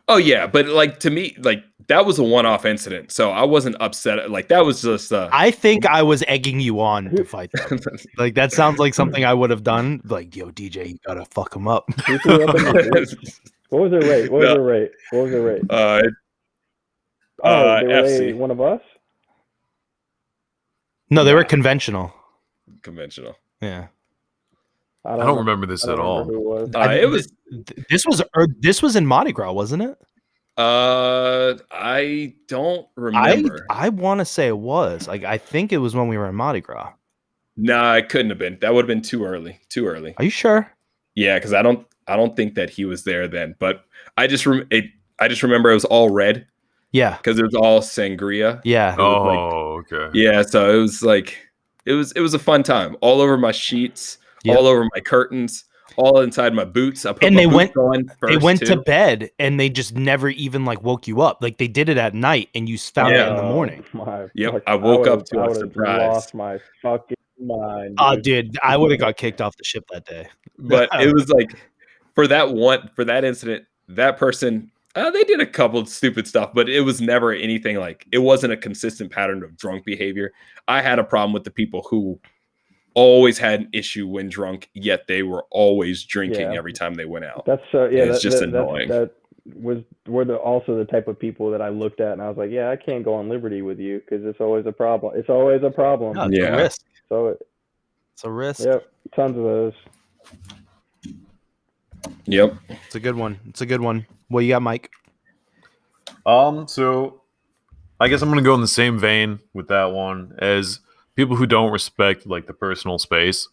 Oh yeah, but like to me, like that was a one-off incident, so I wasn't upset. Like that was just. I think I was egging you on to fight them. Like that sounds like something I would have done. Like, yo, DJ, you gotta fuck him up. What was their rate? What was their rate? They were FC. One of us. No, they were conventional. Conventional. Yeah. I don't remember this at all. This was in Mardi Gras, wasn't it? I don't remember. I want to say it was. Like I think it was when we were in Mardi Gras. Nah, it couldn't have been. That would have been too early. Are you sure? Yeah, because I don't think that he was there then. But I just remember it was all red. Yeah, because it was all sangria. Yeah. Okay. Yeah, so it was like it was a fun time. All over my sheets. Yep. All over my curtains, all inside my boots. They went to bed and they just never even like woke you up. Like they did it at night and you found it in the morning. I woke up to a surprise. Lost my fucking mind. Oh, dude, I would have got kicked off the ship that day. But it was like for that incident, that person, they did a couple of stupid stuff, but it was never anything like it wasn't a consistent pattern of drunk behavior. I had a problem with the people who always had an issue when drunk, yet they were always drinking every time they went out. That's it's just annoying. Were also the type of people that I looked at and I was like, yeah, I can't go on Liberty with you because it's always a problem. It's always a problem. No, it's a risk. So it's a risk. Yep, tons of those. Yep, it's a good one. What you got, Mike? So I guess I'm gonna go in the same vein with that one as people who don't respect like the personal space,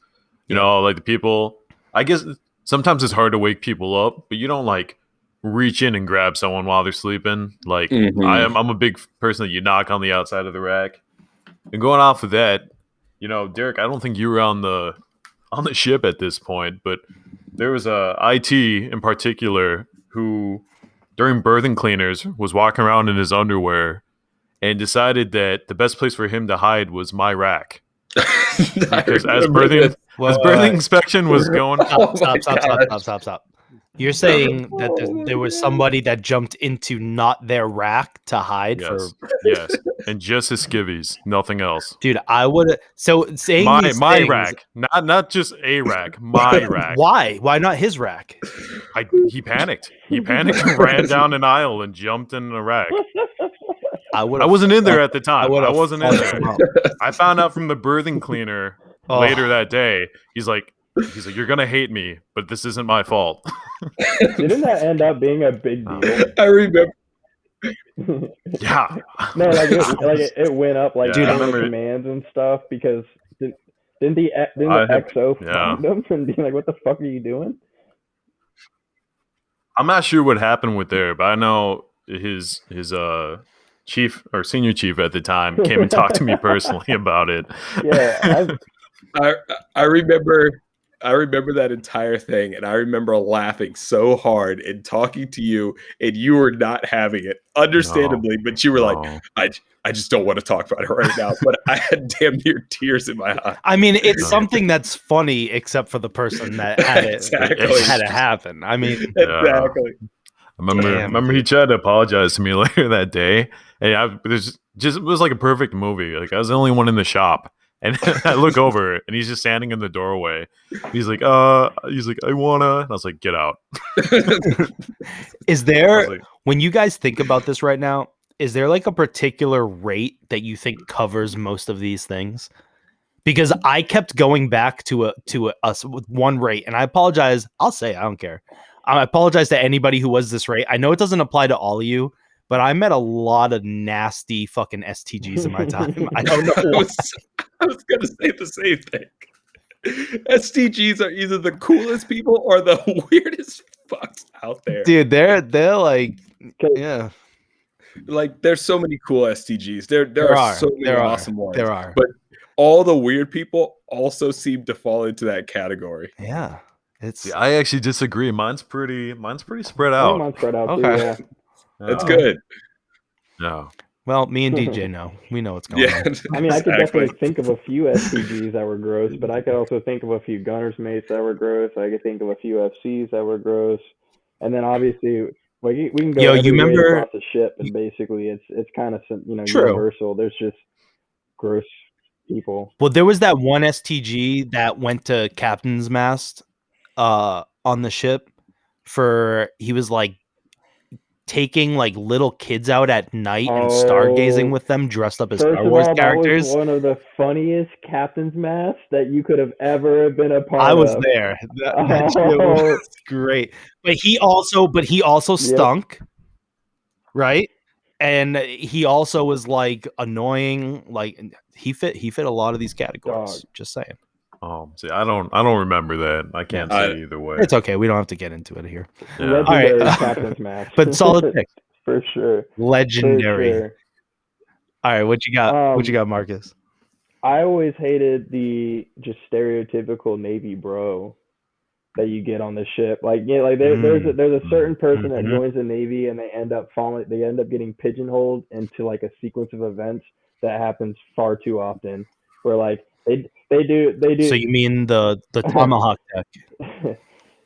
like the people, I guess sometimes it's hard to wake people up, but you don't like reach in and grab someone while they're sleeping. Like I'm a big person that you knock on the outside of the rack. And going off of that, Derek, I don't think you were on the ship at this point, but there was a IT in particular who during birthing cleaners was walking around in his underwear and decided that the best place for him to hide was my rack. Because as birthing inspection was going... Stop. You're saying that there was somebody that jumped into not their rack to hide for. Yes, and just his skivvies, nothing else. Dude, I would. So saying My these things, rack, not just a rack, my rack. Why? Why not his rack? He panicked. He panicked and ran down an aisle and jumped in a rack. I wasn't in there at the time. I wasn't in there. I found out from the birthing cleaner later that day. He's like, you're gonna hate me, but this isn't my fault. Didn't that end up being a big deal? I remember. Yeah. No, it went up like Dude, I the remember commands and stuff because didn't the XO find them and be like, "What the fuck are you doing?" I'm not sure what happened with there, but I know his chief or senior chief at the time came and talked to me personally about it. Yeah, I remember that entire thing, and I remember laughing so hard and talking to you, and you were not having it, understandably. But you were like, I just don't want to talk about it right now. But I had damn near tears in my eyes. I mean, it's something that's funny, except for the person that had it had it happen. I mean, exactly. I remember he tried to apologize to me later that day, and it was like a perfect movie. Like I was the only one in the shop. And I look over, and he's just standing in the doorway. He's like, I wanna. And I was like, get out. Is there, when you guys think about this right now, is there like a particular rate that you think covers most of these things? Because I kept going back to us with one rate, and I apologize. I'll say, I don't care. I apologize to anybody who was this rate. I know it doesn't apply to all of you, but I met a lot of nasty fucking STGs in my time. I don't know. I was going to say the same thing. STGs are either the coolest people or the weirdest fucks out there. Dude, they're like, yeah. Like, there's so many cool STGs. There are so many awesome ones. There are. But all the weird people also seem to fall into that category. Yeah. I actually disagree. Mine's pretty spread out. Mine's spread out okay. too, yeah. That's good. No. Well, me and DJ know. We know what's going on. I mean, I could definitely think of a few STGs that were gross, but I could also think of a few Gunners mates that were gross. I could think of a few FCs that were gross. And then obviously, we can go across the ship, and basically it's kind of, universal. There's just gross people. Well, there was that one STG that went to Captain's Mast on the ship he was like taking like little kids out at night and stargazing with them dressed up as Star Wars characters. That was one of the funniest Captain's Mast that you could have ever been a part of. I was there. That shit was great. But he also stunk, right? And he also was like annoying. Like he fit a lot of these categories. Just saying. See, I don't remember that. I can't say either way. It's okay. We don't have to get into it here. Yeah. All right, Captain's Match. But solid pick for sure. Legendary. For sure. All right, what you got? What you got, Marcus? I always hated the just stereotypical Navy bro that you get on the ship. Like there's a certain person that joins the Navy and they end up getting pigeonholed into like a sequence of events that happens far too often. Where like they do. So you mean the tomahawk tech?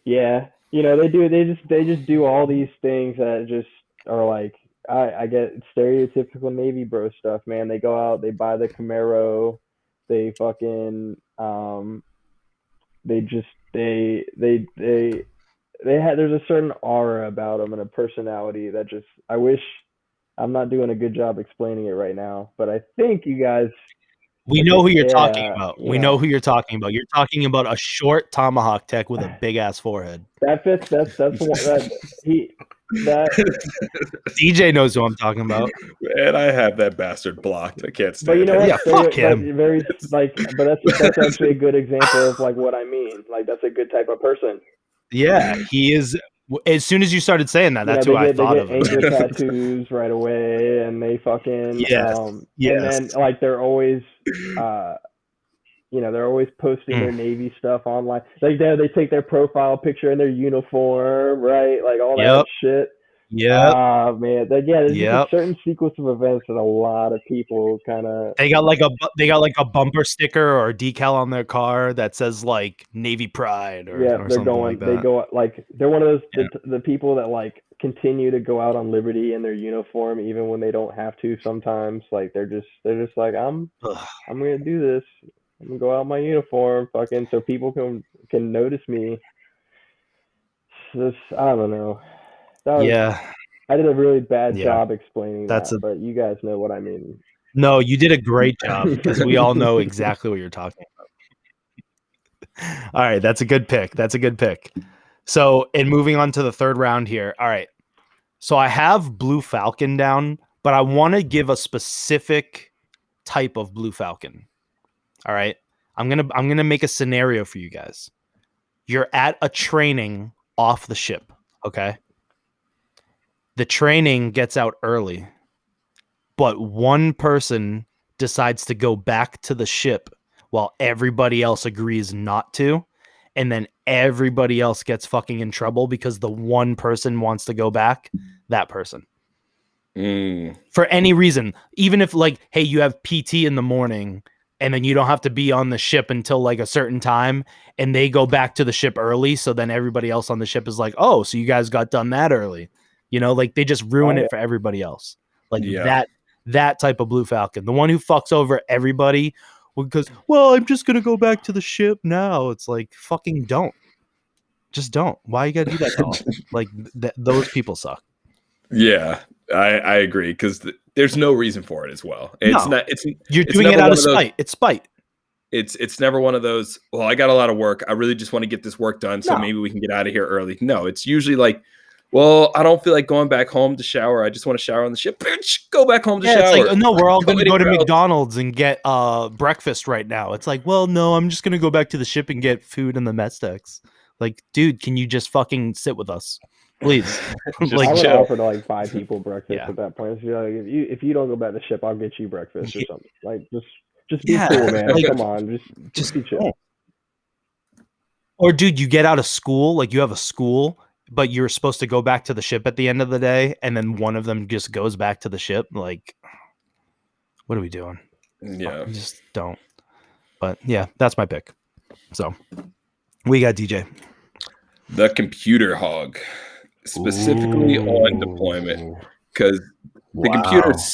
Yeah, they just do all these things that just are like I get stereotypical Navy bro stuff, man. They go out, they buy the Camaro, they fucking there's a certain aura about them and a personality that just I'm not doing a good job explaining it right now, but I think you guys. We know who you're talking about. Yeah. We know who you're talking about. You're talking about a short tomahawk tech with a big ass forehead. That fits. That's DJ knows who I'm talking about. And I have that bastard blocked. I can't stand. But you know what? Yeah, fuck him. But that's actually a good example of like what I mean. Like that's a good type of person. Yeah, he is. As soon as you started saying that, that's who I thought of. They get anger tattoos right away, and they fucking and then like they're always they're always posting their Navy stuff online. Like they take their profile picture in their uniform, right? Like all that shit. Yeah. Man, there's just a certain sequence of events that a lot of people kind of. They got like a bumper sticker or a decal on their car that says like Navy Pride or they're something going. like that. They go like they're one of those the people that like continue to go out on liberty in their uniform even when they don't have to. Sometimes like they're just like I'm gonna do this. I'm gonna go out in my uniform, fucking, so people can notice me. This I don't know. I did a really bad job explaining that, but you guys know what I mean. No, you did a great job because we all know exactly what you're talking about. All right, that's a good pick. So, and moving on to the third round here. All right. So I have Blue Falcon down, but I want to give a specific type of Blue Falcon. All right. I'm going to make a scenario for you guys. You're at a training off the ship, okay? The training gets out early, but one person decides to go back to the ship while everybody else agrees not to. And then everybody else gets fucking in trouble because the one person wants to go back, that person. For any reason. Even if like, hey, you have PT in the morning and then you don't have to be on the ship until like a certain time and they go back to the ship early. So then everybody else on the ship is like, oh, so you guys got done that early. You know, like they just ruin it for everybody else. Like that type of Blue Falcon. The one who fucks over everybody because, well, I'm just going to go back to the ship now. It's like, fucking don't. Just don't. Why you got to do that to all? Like, those people suck. Yeah, I agree because there's no reason for it as well. It's not. You're doing it out of spite. It's spite. It's never one of those, well, I got a lot of work. I really just want to get this work done, so maybe we can get out of here early. No, it's usually like, well, I don't feel like going back home to shower. I just want to shower on the ship. Bitch, go back home to shower. It's like, no, we're all going to go to McDonald's and get breakfast right now. It's like, well, no, I'm just going to go back to the ship and get food in the mess decks. Like, dude, can you just fucking sit with us, please? Like, I would offer to like 5 people breakfast at that point. So, like, if you don't go back to the ship, I'll get you breakfast or something. Like, just be cool, man. Like, come on, just be chill. Or, dude, you get out of school, like you have a school, but you're supposed to go back to the ship at the end of the day, and then one of them just goes back to the ship. Like, what are we doing? Yeah. Just don't. But, yeah, that's my pick. So, we got DJ. The computer hog, specifically on deployment, because the computer is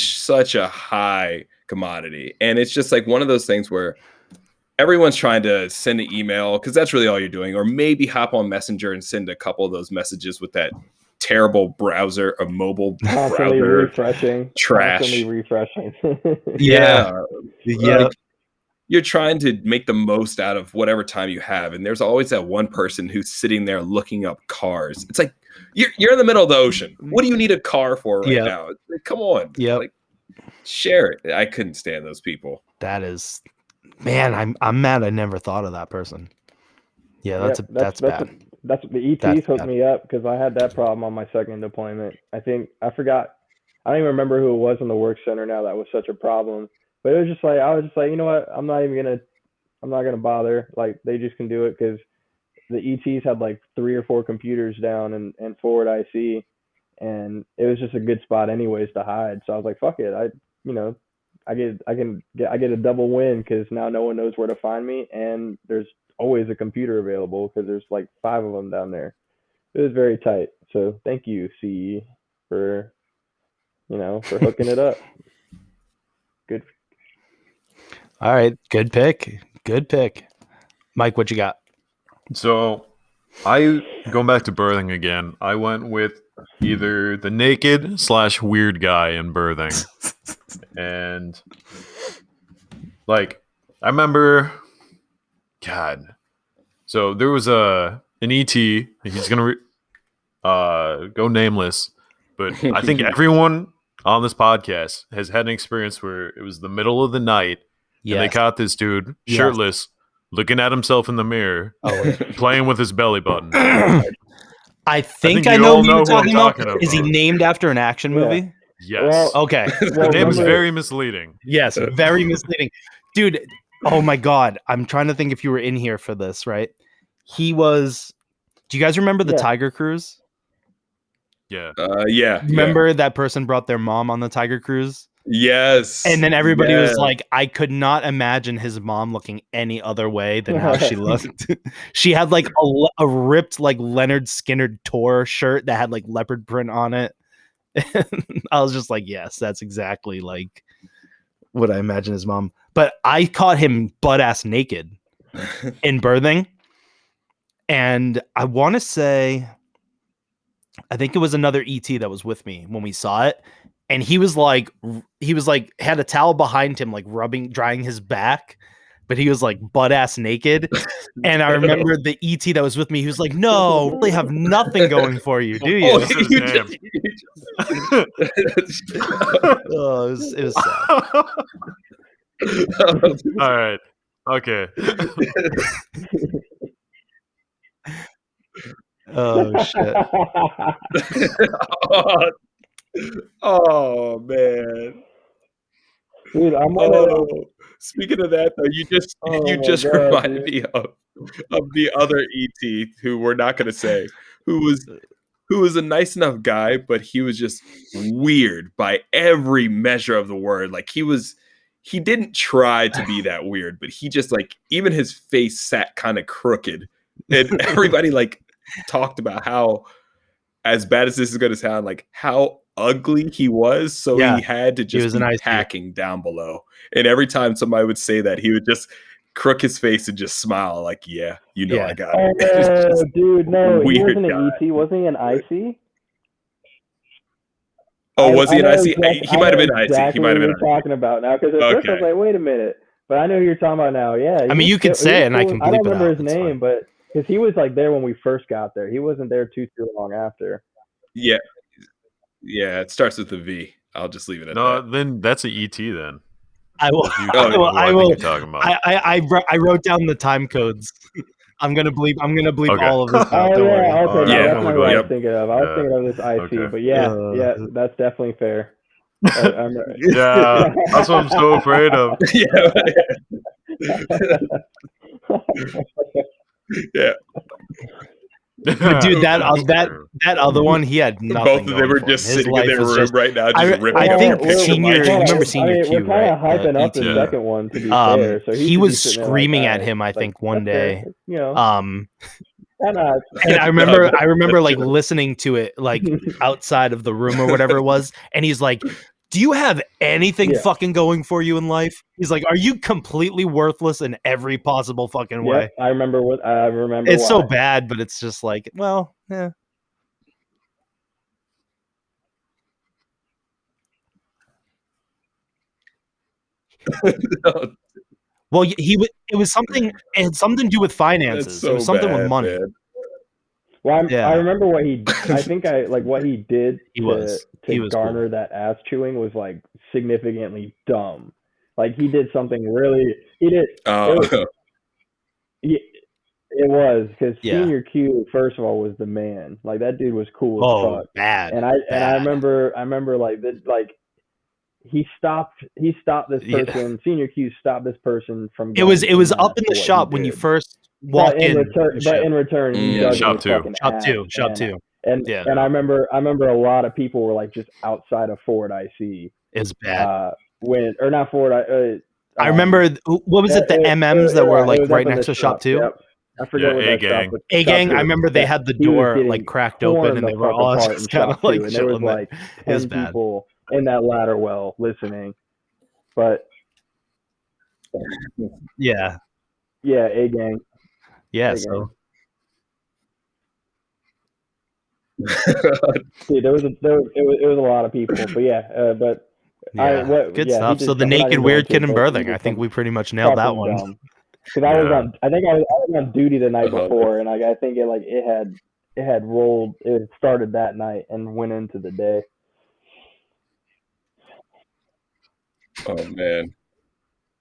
such a high commodity. And it's just like one of those things where everyone's trying to send an email because that's really all you're doing, or maybe hop on Messenger and send a couple of those messages with that terrible browser, a mobile constantly browser refreshing, trash. Constantly refreshing. Yeah. Like, you're trying to make the most out of whatever time you have, and there's always that one person who's sitting there looking up cars. It's like you're in the middle of the ocean. What do you need a car for right now? Like, come on, like share it. I couldn't stand those people. That is. Man, I'm mad I never thought of that person. Yeah, that's bad. That's the ETs hooked me up because I had that problem on my second deployment. I forgot. I don't even remember who it was in the work center now that was such a problem. But it was just like, I was just like, you know what? I'm not gonna bother. Like, they just can do it because the ETs had like 3 or 4 computers down and forward IC, and it was just a good spot anyways to hide. So I was like, fuck it. I get a double win because now no one knows where to find me, and there's always a computer available because there's like 5 of them down there. It was very tight. So thank you, CE, for hooking it up. Good. All right, good pick. Mike, what you got? So, going back to birthing again, I went with either the naked/weird guy in birthing. And like, I remember, God. So there was an ET. He's gonna go nameless, but I think everyone on this podcast has had an experience where it was the middle of the night, and they caught this dude shirtless, looking at himself in the mirror, playing with his belly button. I think I know who you're talking about. Is he named after an action movie? Yes. Well, okay. The name is very misleading. Yes, very misleading. Dude, oh my God. I'm trying to think if you were in here for this, right? He was... Do you guys remember the Tiger Cruise? Yeah. Yeah. Remember that person brought their mom on the Tiger Cruise? Yes. And then everybody was like, I could not imagine his mom looking any other way than how she looked. She had like a ripped like Leonard Skinner tour shirt that had like leopard print on it. I was just like, yes, that's exactly like what I imagine his mom. But I caught him butt ass naked in birthing. And I want to say, I think it was another ET that was with me when we saw it. And he was like, had a towel behind him, like drying his back, but he was like butt ass naked. And I remember the ET that was with me. He was like, "No, you really have nothing going for you, do you?" Oh, it was sad. All right. Okay. Oh shit. Oh man. Dude, Speaking of that though, you just reminded me of the other ET who we're not gonna say, who was a nice enough guy, but he was just weird by every measure of the word. Like he didn't try to be that weird, but he just like, even his face sat kind of crooked. And everybody like talked about how, as bad as this is gonna sound, like how ugly he was. So he had to just be hacking down below. And every time somebody would say that, he would just crook his face and just smile like, I got it. Dude, no, he wasn't an ET. Wasn't he an IC? Oh, was he an IC? He might have been IC. He might have been talking about now, because at first I was like, wait a minute. But I know who you're talking about now. Yeah. I mean, you could say it and I can bleep it out. I don't remember his name, but because he was like there when we first got there. He wasn't there too long after. Yeah. Yeah, it starts with a V. I'll just leave it at that. No, then that's an ET then. I will. I wrote down the time codes. I'm gonna bleep all of this out. Don't worry. That's not what I was thinking of. I was thinking of this IC, but yeah, that's definitely fair. Yeah, that's what I'm so afraid of. Yeah. Dude, that other one, he had nothing. Both of them are just sitting in their room right now, just ripping. I think remember Senior Q, we're kind of hyping up the second one, to be fair. So he was screaming at him, I think, one day. And I remember like listening to it like outside of the room or whatever it was, and he's like, "Do you have anything fucking going for you in life?" He's like, "Are you completely worthless in every possible fucking way?" I remember It's so bad, but it's just like, well, yeah. Well, it was something. It had something to do with finances. So it was something with money. Man. Well, I remember what he. I think what he did to garner that ass chewing was like significantly dumb. Like he did something really. He did. It was because Senior Q, first of all, was the man. Like that dude was cool as fuck. Bad. And I remember like that, like he stopped this person. Senior Q stopped this person from. It was up in the shop when you first walked in. But in return, he dug shop two. And I remember a lot of people were like just outside of Forward IC. It's bad. Not Forward. I remember what was it? The MMs that were like right next to shop 2. Yep. I forget what A-gang. A-gang. I remember they had the door like cracked open and they were all just kind of like chilling. There was like 10 people in that ladder well listening, but yeah, A-gang. Yeah, A-gang. so dude, it was a lot of people, but good stuff. So the naked weird kid in birthing, I think we pretty much nailed that one. Because I was on duty the night before, and I think it had rolled. It started that night and went into the day. Oh man.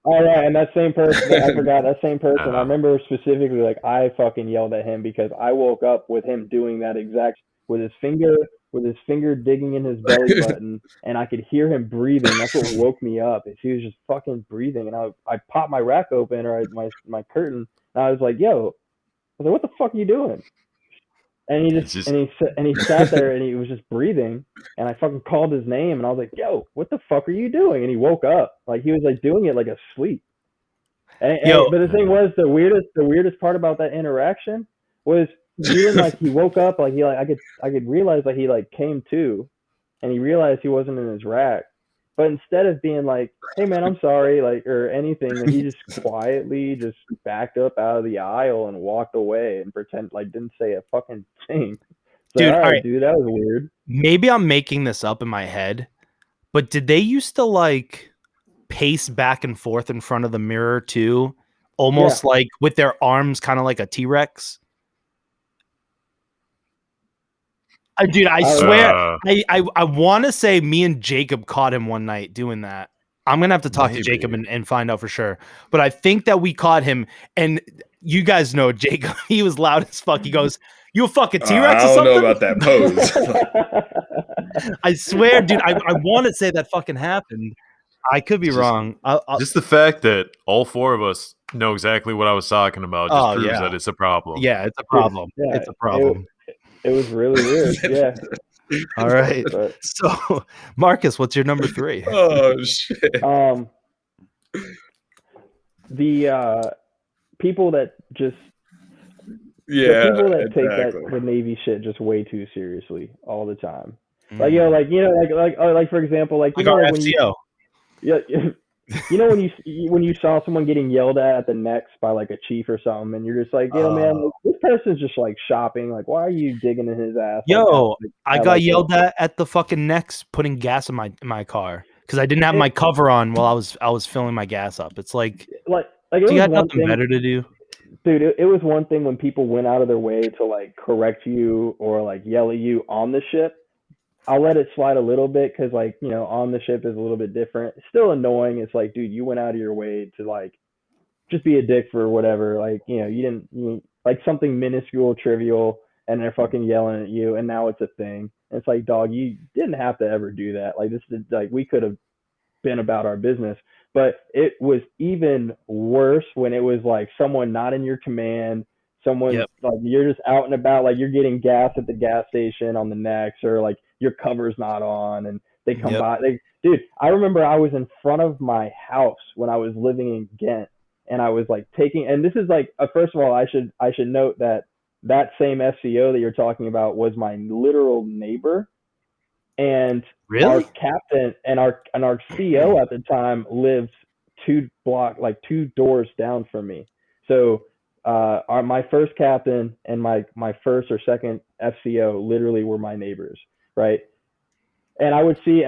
Oh yeah, and that same person, I forgot that same person. I remember specifically, like I fucking yelled at him because I woke up with him doing that exact with his finger digging in his belly button, and I could hear him breathing. That's what woke me up. Is he was just fucking breathing, and I popped my rack open or my curtain, and I was like, "Yo," I was like, "What the fuck are you doing?" And he sat there and he was just breathing, and I fucking called his name, and I was like, "Yo, what the fuck are you doing?" And he woke up, like he was like doing it like asleep. But the thing was, the weirdest part about that interaction was even like he woke up, like I could realize like he like came to, and he realized he wasn't in his rack. But instead of being like, "Hey man, I'm sorry," like or anything, like, he just quietly just backed up out of the aisle and walked away and didn't say a fucking thing. So, dude, all right, dude, that was weird. Maybe I'm making this up in my head, but did they used to like pace back and forth in front of the mirror too, almost like with their arms kind of like a T-Rex? Dude, I swear, I want to say me and Jacob caught him one night doing that. I'm gonna have to talk to Jacob and find out for sure. But I think that we caught him, and you guys know Jacob. He was loud as fuck. He goes, "You a fucking T-Rex?" I don't know about that pose. I swear, dude. I want to say that fucking happened. I could be wrong. Just the fact that all four of us know exactly what I was talking about just proves that it's a problem. Yeah, it's a problem. Yeah, it's a problem. It was really weird. Yeah. All right. So, Marcus, what's your number 3? Oh shit. The people that just people that take the Navy shit just way too seriously all the time. Like for example, like you know, our like FCO. You know when you saw someone getting yelled at the necks by like a chief or something, and you're just like, yo man, like, this person's just like shopping. Like, why are you digging in his ass? Yo, I got yelled at the fucking necks putting gas in my car because I didn't have my cover on while I was filling my got up. It's like you got nothing better to do, dude. It was one thing when people went out of their way to like correct you or like yell at you on the ship. I'll let it slide a little bit because, like, you know, on the ship is a little bit different. It's still annoying. It's like, dude, you went out of your way to, like, just be a dick for whatever. Like, you know, you like something minuscule, trivial, and they're fucking yelling at you, and now it's a thing. And it's like, dog, you didn't have to ever do that. Like, we could have been about our business. But it was even worse when it was, like, someone not in your command. Someone like you're just out and about, like you're getting gas at the gas station on the necks, or like your cover's not on, and they come by. Dude, I remember I was in front of my house when I was living in Ghent, and I was like and this is like first of all, I should note that same FCO that you're talking about was my literal neighbor, and our captain and our CO at the time lived 2 doors down from me. So my first captain and my first or second FCO literally were my neighbors, right? And I would see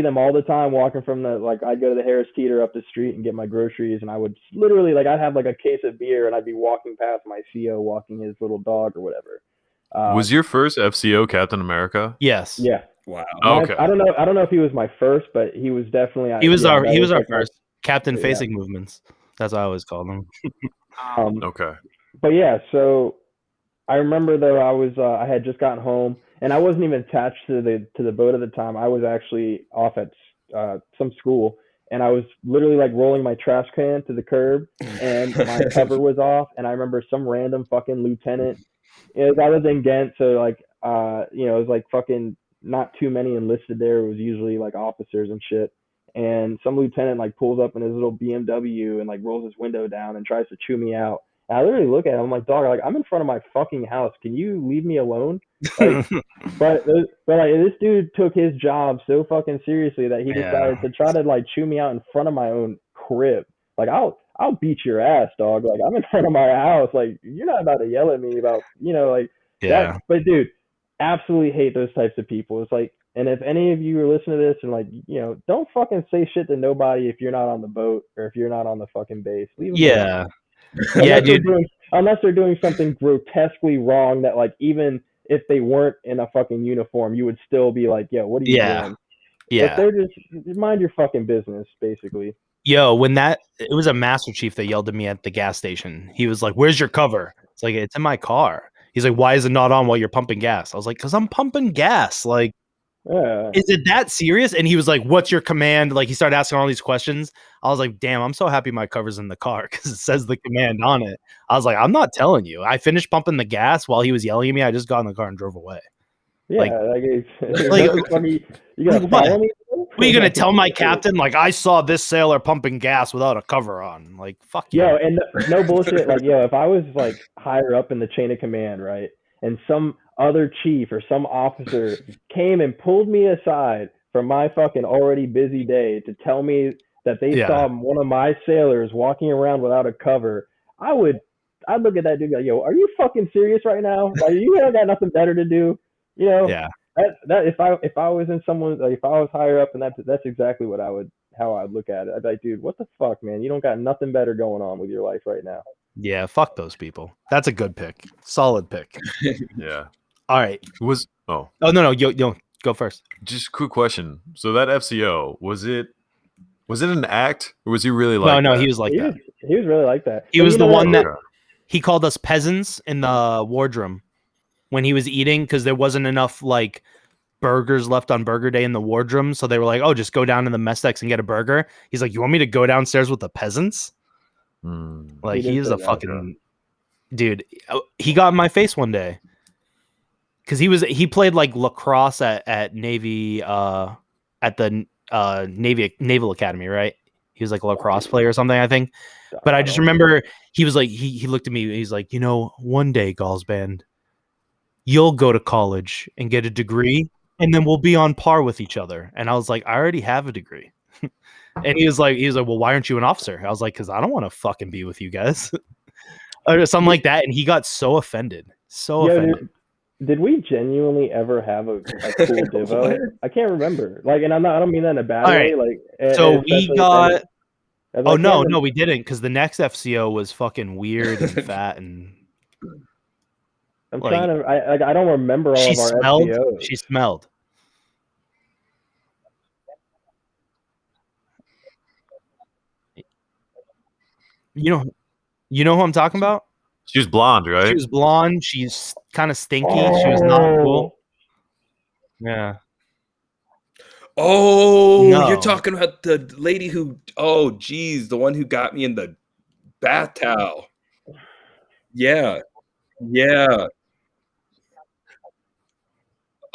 them all the time walking from I'd go to the Harris Teeter up the street and get my groceries, and I would literally I'd have like a case of beer and I'd be walking past my CO walking his little dog or whatever. Was your first FCO Captain America? Yes. Yeah. Wow. Okay. I don't know if he was my first, but he was definitely he was our first captain facing movements. That's what I always called him. Okay. But yeah, so I remember though I had just gotten home, and I wasn't even attached to the boat at the time. I was actually off at some school, and I was literally like rolling my trash can to the curb, and my cover was off. And I remember some random fucking lieutenant. I was in Ghent, so like it was like fucking not too many enlisted there. It was usually like officers and shit. And some lieutenant like pulls up in his little BMW and like rolls his window down and tries to chew me out. And I literally look at him, I'm like, dog, like I'm in front of my fucking house. Can you leave me alone? Like, but like this dude took his job so fucking seriously that he decided to try to like chew me out in front of my own crib. Like I'll beat your ass, dog. Like I'm in front of my house. Like you're not about to yell at me about that. But dude, absolutely hate those types of people. It's like, and if any of you are listening to this and like, don't fucking say shit to nobody if you're not on the boat or if you're not on the fucking base. Leave them alone. Dude. Unless they're doing something grotesquely wrong that like even if they weren't in a fucking uniform, you would still be like, yo, what are you doing? Yeah. But they're just mind your fucking business, basically. Yo, it was a Master Chief that yelled at me at the gas station. He was like, "Where's your cover?" It's like, "It's in my car." He's like, "Why is it not on while you're pumping gas?" I was like, "'Cause I'm pumping gas." Like, Is it that serious? And he was like, what's your command? Like, he started asking all these questions. I was like, damn, I'm so happy my cover's in the car because it says the command on it. I was like, I'm not telling you. I finished pumping the gas while he was yelling at me. I just got in the car and drove away. Yeah, like you gonna follow me? What are you gonna tell my captain? Like, I saw this sailor pumping gas without a cover on. Like, fuck you. Yo, and no bullshit. Like, yo, if I was like higher up in the chain of command, right, and some other chief or some officer came and pulled me aside from my fucking already busy day to tell me that they saw one of my sailors walking around without a cover, I'd look at that dude and go, yo, are you fucking serious right now? Like, you ain't got nothing better to do, you know? Yeah. That if I was in someone, like, if I was higher up, and that's exactly how I'd look at it. I'd be like, dude, what the fuck, man? You don't got nothing better going on with your life right now. Yeah, fuck those people. That's a good pick. Solid pick. Yeah. All right. Oh no, yo, go first. Just a quick question. So that FCO, was it an act, or was he really like No, that? he was like that. He was really like that. He was the one that he called us peasants in the wardroom when he was eating because there wasn't enough like burgers left on burger day in the wardroom. So they were like, oh, just go down to the mess decks and get a burger. He's like, you want me to go downstairs with the peasants? Like, he's a fucking dude. He got in my face one day because he played like lacrosse at Navy at the Naval Academy, right? He was like a lacrosse player or something, I think. But I just remember he was like, he looked at me. He's like, you know, one day, Gallsband, you'll go to college and get a degree, and then we'll be on par with each other. And I was like, I already have a degree. And he was like, well, why aren't you an officer? I was like, because I don't want to fucking be with you guys. Or something like that. And he got so offended. Offended. Did we genuinely ever have a cool divo? I can't remember. Like, and I don't mean that in a bad way. Like, so we got. Oh no, we didn't, because the next FCO was fucking weird and fat and. I'm trying to. I don't remember all of our FCOs. She smelled. You know who I'm talking about? She was blonde, right? She was blonde. She's kind of stinky. She was not cool. Yeah. Oh, no. You're talking about the lady who? Oh, geez, the one who got me in the bath towel. Yeah.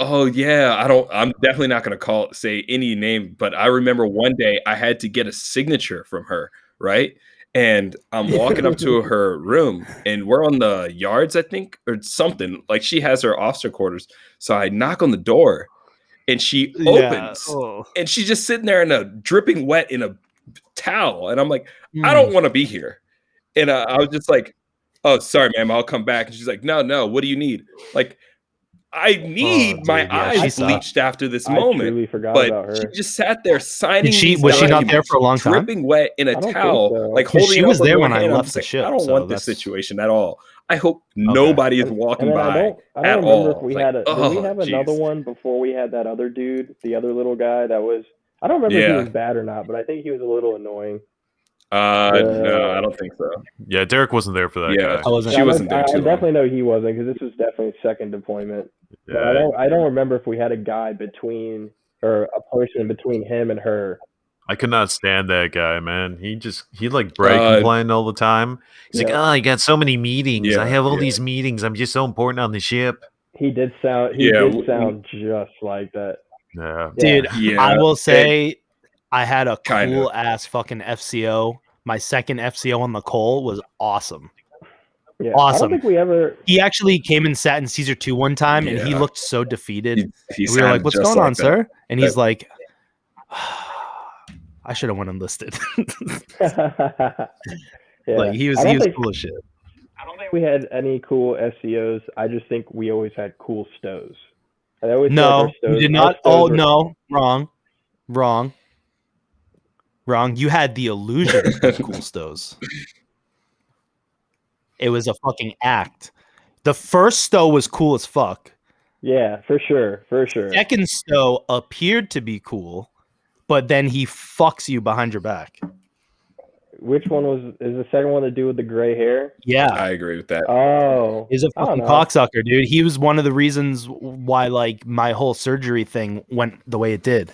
Oh yeah, I'm definitely not going to say any name, but I remember one day I had to get a signature from her, right? And I'm walking up to her room, and we're on the yards, I think, or something. Like, she has her officer quarters. So I knock on the door, and she opens, and she's just sitting there in a dripping wet in a towel. And I'm like, I don't want to be here. And I was just like, oh, sorry, ma'am, I'll come back. And she's like, no, what do you need? Like, I need my eyes bleached after this moment. Truly forgot but about her. She just sat there signing. Was she not there for a long time? Dripping wet in a towel, so. like holding. She was there when I left the ship. I don't want this situation at all. I hope nobody is walking by I don't remember if we had did we have another one before we had that other dude, the other little guy that was. I don't remember if he was bad or not, but I think he was a little annoying. No, I don't think so. Yeah, Derek wasn't there for that guy. She wasn't there too. I definitely know he wasn't, because this was definitely second deployment. Yeah. But I don't remember if we had a guy between, or a person between him and her. I could not stand that guy, man. He like brag complained all the time. He's like, I got so many meetings. I have all these meetings. I'm just so important on the ship. He did sound just like that. Yeah. Dude, I will say I had a cool ass fucking FCO. My second FCO on the Cole was awesome. Yeah, awesome. I don't think we ever. He actually came and sat in Caesar 2 one time, and he looked so defeated. We were like, "What's going on, sir?" And he's like, "I should have went enlisted." Like, he was cool as shit. I don't think we had any cool SCOs. I just think we always had cool stows. No, we did not. Oh no, wrong. You had the illusion of cool stows. It was a fucking act. The first stow was cool as fuck. Yeah, for sure. Second stow appeared to be cool, but then he fucks you behind your back. which one is the second one to do with the gray hair? Yeah, I agree with that. Oh, he's a fucking cocksucker, dude. He was one of the reasons why like my whole surgery thing went the way it did.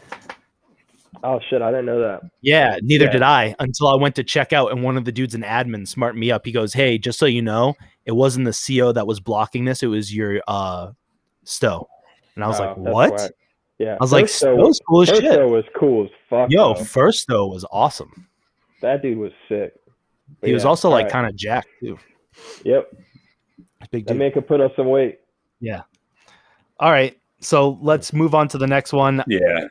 Oh shit, I didn't know that. Yeah, neither did I until I went to check out, and one of the dudes in admin smartened me up. He goes, "Hey, just so you know, it wasn't the CO that was blocking this; it was your stow." And I was like, "What?" Whack. Yeah, I was like, "Stow's cool as shit." Stow was cool as fuck. Yo, though. first stow was awesome. That dude was sick. But he was also like kind of jacked too. Yep. Big dude. That man could put up some weight. Yeah. All right, so let's move on to the next one. Yeah.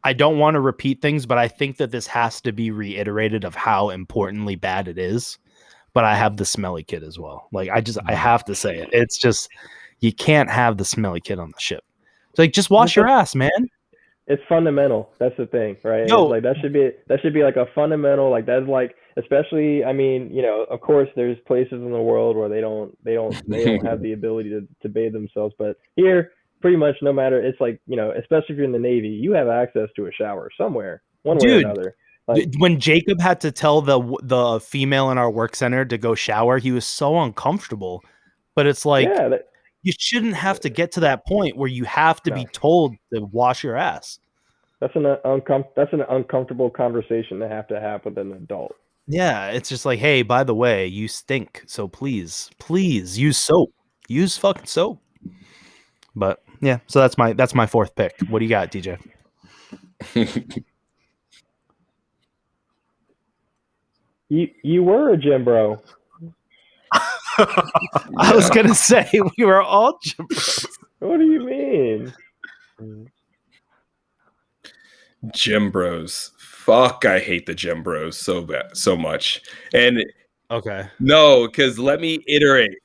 I don't want to repeat things, but I think that this has to be reiterated of how importantly bad it is. But I have the smelly kid as well. Like I have to say it. It's just you can't have the smelly kid on the ship. It's like just wash your ass, man. It's fundamental. That's the thing, right? Yo, like that should be like a fundamental. Like that's like, especially. I mean, you know, of course, there's places in the world where they don't have the ability to bathe themselves, but here. Pretty much no matter, it's like, you know, especially if you're in the Navy, you have access to a shower somewhere, one way or another. Like, when Jacob had to tell the female in our work center to go shower, he was so uncomfortable. But it's like, you shouldn't have to get to that point where you have to be told to wash your ass. That's an uncomfortable conversation to have with an adult. Yeah, it's just like, hey, by the way, you stink, so please use soap. Use fucking soap. But yeah, so that's my fourth pick. What do you got, DJ? You were a gym bro. I was gonna say we were all gym bros. What do you mean? Gym bros. Fuck, I hate the gym bros so much. And okay. No, because let me iterate.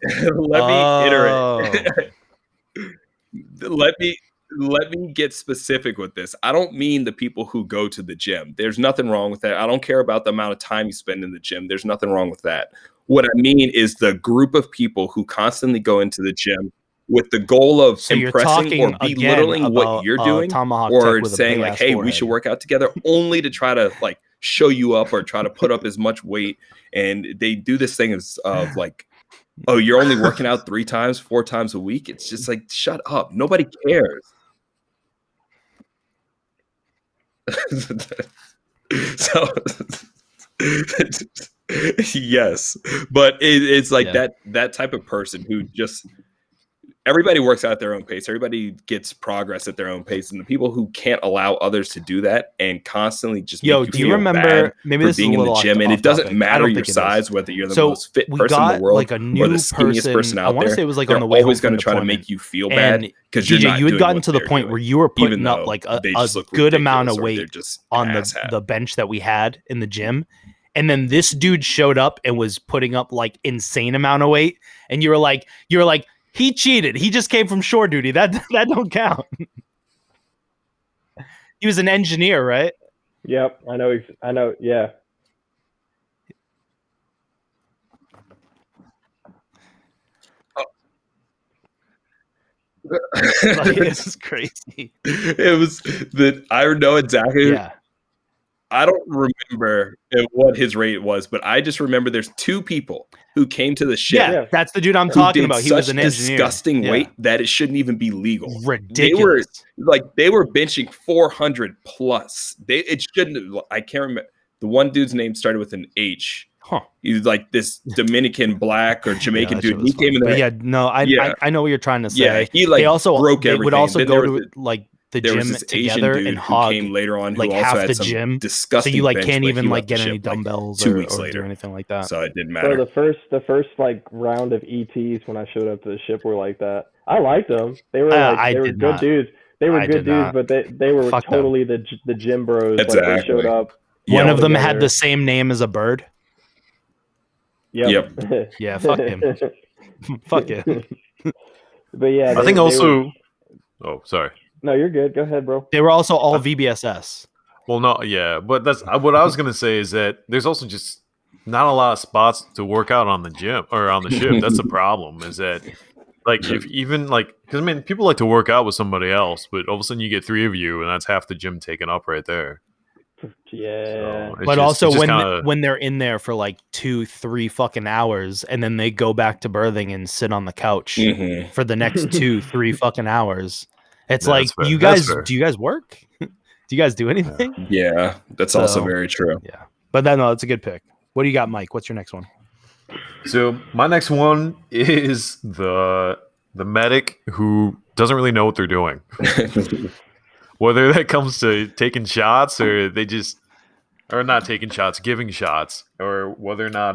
Let me get specific with this. I don't mean the people who go to the gym. There's nothing wrong with that. I don't care about the amount of time you spend in the gym. There's nothing wrong with that. What I mean is the group of people who constantly go into the gym with the goal of impressing or belittling what you're doing, or saying like, hey, we should work out together, only to try to like show you up or try to put up as much weight. And they do this thing of like, oh, you're only working out 4 times a week. It's just like, shut up. Nobody cares. So yes, but it's like that type of person who just, everybody works out at their own pace. Everybody gets progress at their own pace, and the people who can't allow others to do that and constantly just do you remember maybe this being is a little in the gym, and it doesn't matter your size, whether you're the most fit person in the world like a new or the skinniest person out there. Say it was like they're on the way always going to try to make you feel bad because DJ, you had gotten to the point where you were putting up like a good amount of weight on the bench that we had in the gym. And then this dude showed up and was putting up like insane amount of weight, and you were like, he cheated. He just came from shore duty. That don't count. He was an engineer, right? Yep, I know. Yeah. Like, this is crazy. It was that I know exactly. Yeah. I don't remember what his rate was, but I just remember there's 2 people who came to the ship. Yeah, that's the dude I'm talking about. He was an engineer. Disgusting weight that it shouldn't even be legal. Ridiculous. They were benching 400 plus. It shouldn't. I can't remember. The one dude's name started with an H. Huh. He was like this Dominican black or Jamaican dude. He came in there. Yeah, no, I know what you're trying to say. Yeah, he like broke everything. Would also go to like the gym together and hog came later on like who also half had the some gym, disgusting so you like bench, can't even like get ship, any dumbbells like 2 or, weeks later or anything like that. So it didn't matter. So the first like round of ETs when I showed up to the ship were like that. I liked them. They were good dudes. They were good dudes, but they were totally the gym bros. Exactly. Like they showed up. One of them had the same name as a bird. Yep. Yeah, fuck him. Fuck him. But yeah, I think also. Oh, sorry. No, you're good. Go ahead, bro. They were also all VBSS. Well, no, yeah, but that's what I was gonna say is that there's also just not a lot of spots to work out on the gym or on the ship. That's the problem. Is that like if even like because I mean people like to work out with somebody else, but all of a sudden you get 3 of you and that's half the gym taken up right there. Yeah. So But also kinda, when they're in there for like 2-3 fucking hours and then they go back to berthing and sit on the couch for the next 2-3 fucking hours, it's Yeah, like, that's fair. do you That's guys fair. work? Do you guys do anything? Yeah, that's also very true. Yeah, but no, that's a good pick. What do you got, Mike? What's your next one? So my next one is the medic who doesn't really know what they're doing. Whether that comes to taking shots or they just or not taking shots, giving shots, or whether or not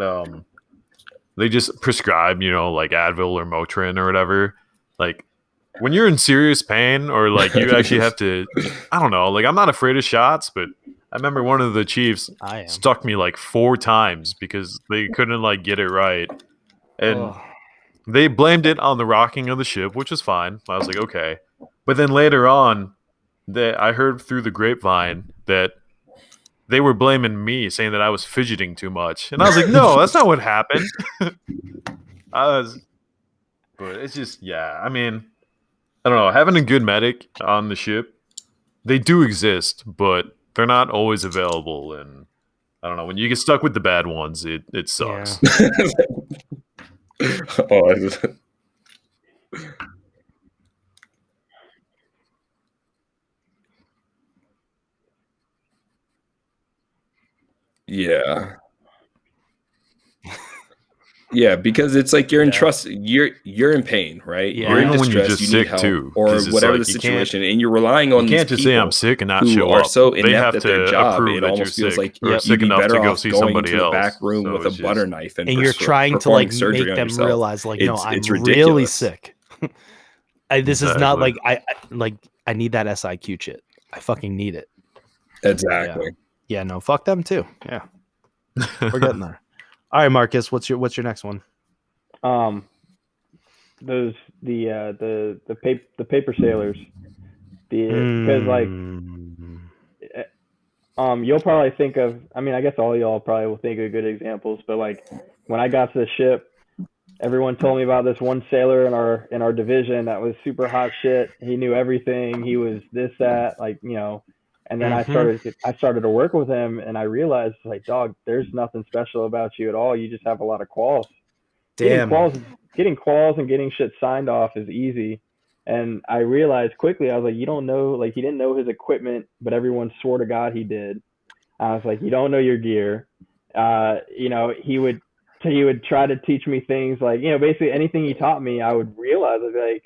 they just prescribe, like Advil or Motrin or whatever. Like when you're in serious pain or like you actually have to, I don't know, like I'm not afraid of shots, but I remember one of the chiefs stuck me like 4 times because they couldn't like get it right. And they blamed it on the rocking of the ship, which was fine. I was like, okay. But then later on, I heard through the grapevine that they were blaming me, saying that I was fidgeting too much. And I was like, no, that's not what happened. But it's just, yeah. I mean, I don't know. Having a good medic on the ship, they do exist, but they're not always available. And I don't know. When you get stuck with the bad ones, it sucks. Yeah. Yeah, because it's like you're in trust, you're in pain, right? Yeah. You're in Even when you're distress, just you need sick help, too, or 'cause it's whatever like the you situation, and you're relying on You these can't just people say I'm sick and not who show are up. so They inept have at their to job. approve It that you're almost feels sick like or you'd sick be enough better to go off see going somebody into the else. back room So with a it's butter just- knife and you're trying to like surgery make on them yourself. realize like, no, It's I'm really ridiculous. sick. This is not Exactly. like I need that SIQ shit. I fucking need it. Exactly. Yeah, no, fuck them too. Yeah, we're getting there. All right, Marcus, what's your next one? The paper sailors, because like you'll probably think of, I mean, I guess all y'all probably will think of good examples, but like when I got to the ship, everyone told me about this one sailor in our division that was super hot shit. He knew everything. He was this, that, like, and then I started to work with him, and I realized, like, dog, there's nothing special about you at all. You just have a lot of quals. Damn. Getting quals and getting shit signed off is easy. And I realized quickly, I was like, you don't know, like, he didn't know his equipment, but everyone swore to God he did. I was like, you don't know your gear. He would try to teach me things like, basically anything he taught me, I would realize, like,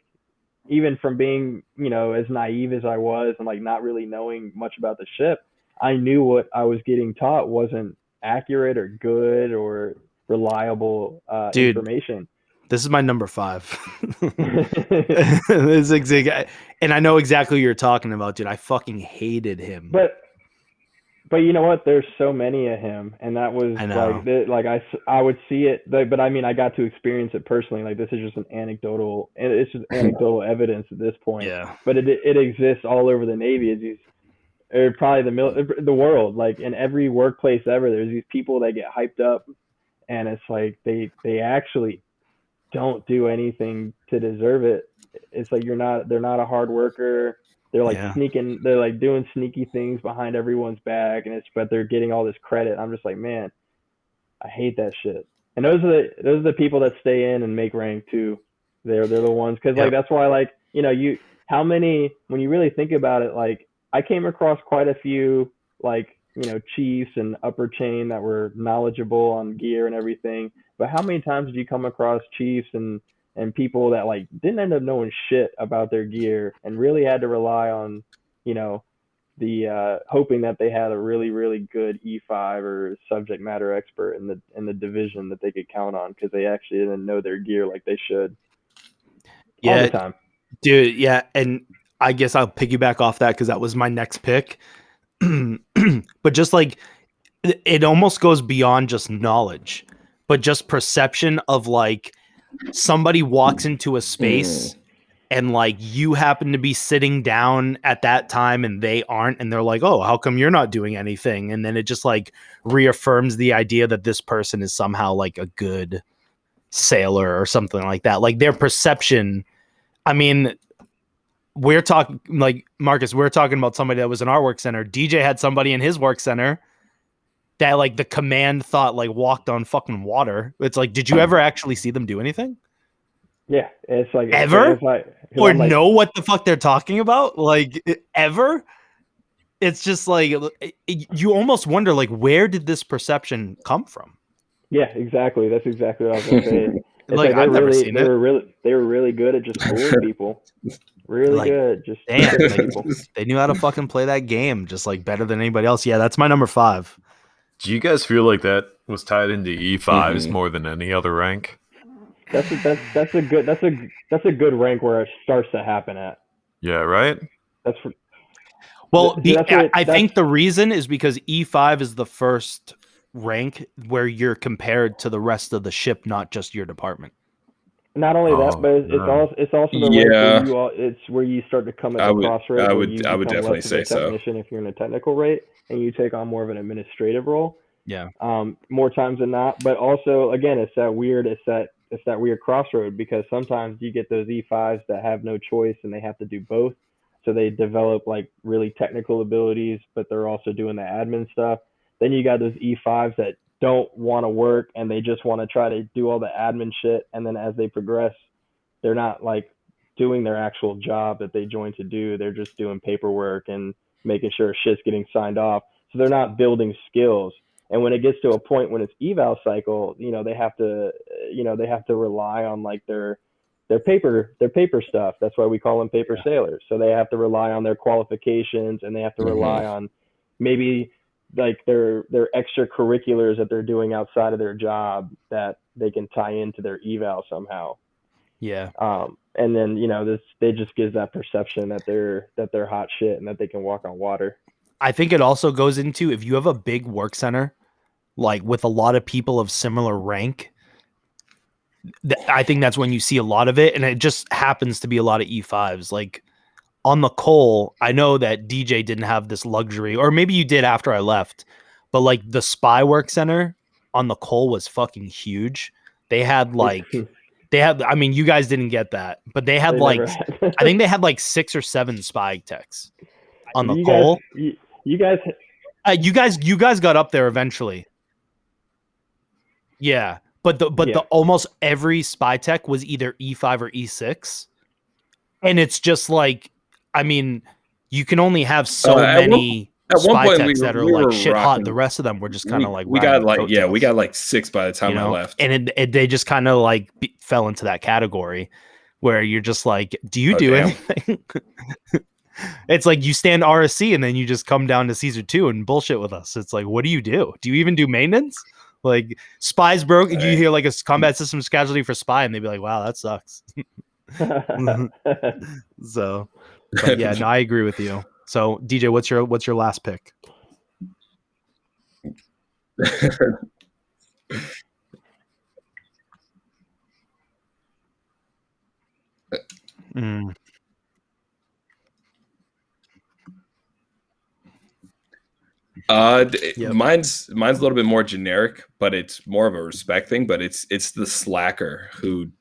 even from being, as naive as I was and like not really knowing much about the ship, I knew what I was getting taught wasn't accurate or good or reliable information. This is my number 5. This is and I know exactly what you're talking about, dude. I fucking hated him. But you know what? There's so many of him, and that was I would see it, but I mean, I got to experience it personally. Like, this is just anecdotal evidence at this point. Yeah. But it exists all over the Navy. Or probably the world. Like, in every workplace ever, there's these people that get hyped up, and it's like they actually don't do anything to deserve it. It's like they're not a hard worker. They're like sneaking, they're like doing sneaky things behind everyone's back, but they're getting all this credit. I'm just like, man, I hate that shit. And those are the people that stay in and make rank too. They're the ones, because like that's why, like, how many, when you really think about it, like, I came across quite a few, like, chiefs and upper chain that were knowledgeable on gear and everything. But how many times did you come across chiefs and people that like didn't end up knowing shit about their gear and really had to rely on, the hoping that they had a really, really good E5 or subject matter expert in the division that they could count on, because they actually didn't know their gear like they should. All the time. Dude, yeah, and I guess I'll piggyback off that because that was my next pick. But just like, it almost goes beyond just knowledge, but just perception of, like, somebody walks into a space and like you happen to be sitting down at that time and they aren't, and they're like, oh, how come you're not doing anything? And then it just like reaffirms the idea that this person is somehow like a good sailor or something like that. Like, their perception, I mean, we're talking like Marcus, we're talking about somebody that was in our work center. DJ had somebody in his work center that like the command thought like walked on fucking water. It's like, did you ever actually see them do anything? Yeah, it's like ever it's like, or know what the fuck they're talking about? Like ever? It's just like you almost wonder like where did this perception come from? Yeah, exactly. That's exactly what I was gonna say. It's like I've never seen they it. were really good at just fooling people. Really like, good. Just damn, like, they knew how to fucking play that game just like better than anybody else. Yeah, that's my number 5. Do you guys feel like that was tied into E5s more than any other rank? That's a good rank where it starts to happen at. Yeah, right? That's for, well, I think the reason is because E5 is the first rank where you're compared to the rest of the ship, not just your department. Not only that, but it's also the rank where it's where you start to come at the crossroads. I would definitely say so. If you're in a technical rate and you take on more of an administrative role, yeah, more times than not. But also, again, it's that weird crossroad, because sometimes you get those E5s that have no choice and they have to do both. So they develop like really technical abilities, but they're also doing the admin stuff. Then you got those E5s that don't want to work and they just want to try to do all the admin shit. And then as they progress, they're not like doing their actual job that they joined to do. They're just doing paperwork and making sure shit's getting signed off. So they're not building skills. And when it gets to a point when it's eval cycle, they have to rely on like their paper stuff. That's why we call them paper sailors. So they have to rely on their qualifications, and they have to rely on maybe like their extracurriculars that they're doing outside of their job that they can tie into their eval somehow. Yeah. And then they just gives that perception that they're hot shit and that they can walk on water. I think it also goes into, if you have a big work center, like with a lot of people of similar rank, I think that's when you see a lot of it. And it just happens to be a lot of E5s. Like on the Cole, I know that DJ didn't have this luxury, or maybe you did after I left, but like the spy work center on the Cole was fucking huge. They had like, I mean, you guys didn't get that, but they had I think they had like 6 or 7 spy techs on the Cole. You guys got up there eventually. Yeah. But the almost every spy tech was either E5 or E6. And it's just like, I mean, you can only have so many spy techs that are like shit hot. The rest of them were just kind of like, we got like 6 by the time I left. And they just kind of like fell into that category where you're just like, do you do anything? It's like you stand RSC and then you just come down to Caesar 2 and bullshit with us. It's like, what do you do? Do you even do maintenance? Like spies broke. You hear like a combat systems casualty for spy, and they'd be like, "Wow, that sucks." So, but yeah, no, I agree with you. So, DJ, what's your last pick? Mine's a little bit more generic, but it's more of a respect thing. But it's the slacker who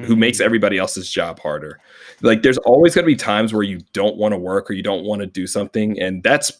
makes everybody else's job harder. Like there's always going to be times where you don't want to work or you don't want to do something, and that's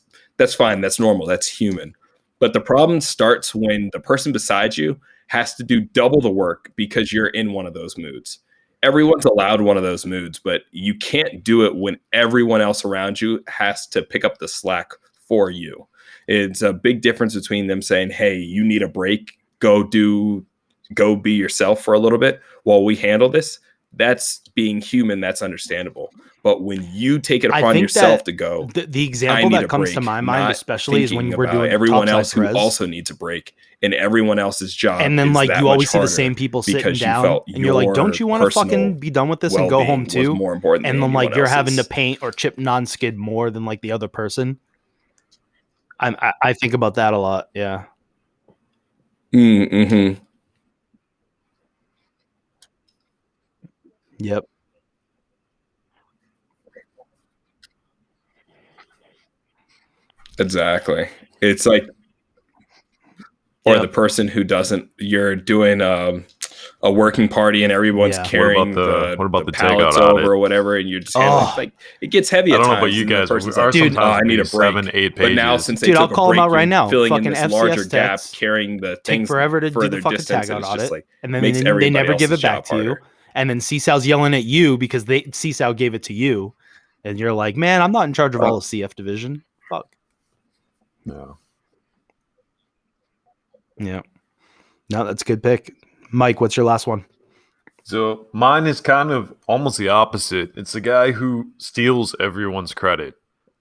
fine. That's normal. That's human. But the problem starts when the person beside you has to do double the work because you're in one of those moods. Everyone's allowed one of those moods, but you can't do it when everyone else around you has to pick up the slack for you. It's a big difference between them saying, hey, you need a break, go be yourself for a little bit while we handle this. That's being human. That's understandable. But when you take it upon yourself to go, the example that comes to my mind, especially, is when we're doing everyone else who also needs a break and everyone else's job. And then like you always see the same people sitting down and you're like, don't you want to fucking be done with this and go home too? More important and then like you're having to paint or chip non-skid more than like the other person. I think about that a lot. Yeah. Mm-hmm. Yep. Exactly. It's like, or the person who doesn't, you're doing, a working party and everyone's carrying what about the pallets takeout over or whatever, and you're just like it gets heavy at I don't times. know about you guys, but like, dude, I need a break. 7-8 pages. But now since they dude, I'll took call a break, them out right now. filling Fucking in this FCS larger gap, techs carrying the take things forever to do further the fucking distance, tagout and audit, like and then makes they never give it else's back job to you. harder. And then CSAO's yelling at you because CSAO gave it to you, and you're like, man, I'm not in charge of all of CF division. Fuck. No. Yeah. No, that's a good pick. Mike, what's your last one? So mine is kind of almost the opposite. It's the guy who steals everyone's credit.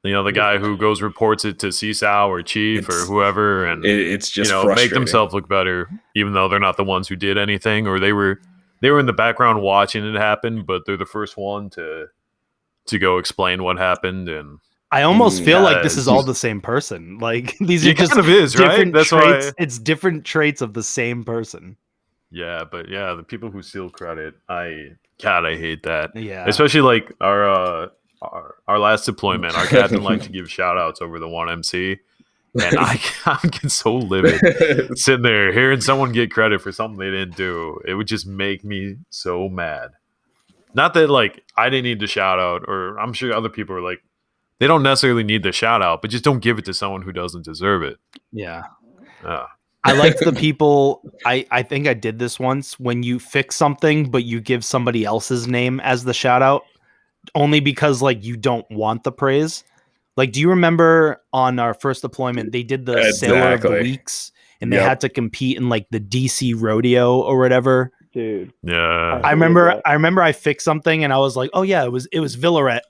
You know, the guy who goes reports it to CSAO or Chief or whoever, and it's just make themselves look better, even though they're not the ones who did anything, or they were in the background watching it happen, but they're the first one to go explain what happened. And I almost feel like this is all the same person. Like these are just kind of is, different right? That's traits. why It's different traits of the same person. Yeah, but the people who steal credit, I hate that. Yeah, especially like our last deployment, our captain liked to give shout outs over the 1MC, and I get so livid sitting there hearing someone get credit for something they didn't do. It would just make me so mad. Not that like I didn't need the shout out, or I'm sure other people are like, they don't necessarily need the shout out, but just don't give it to someone who doesn't deserve it. Yeah. I liked the people. I think I did this once when you fix something, but you give somebody else's name as the shout out only because like you don't want the praise. Like, do you remember on our first deployment, they did the Sailor of the Weeks and they had to compete in like the DC rodeo or whatever. Dude. Yeah. I remember I fixed something and I was like, oh yeah, it was Villaret.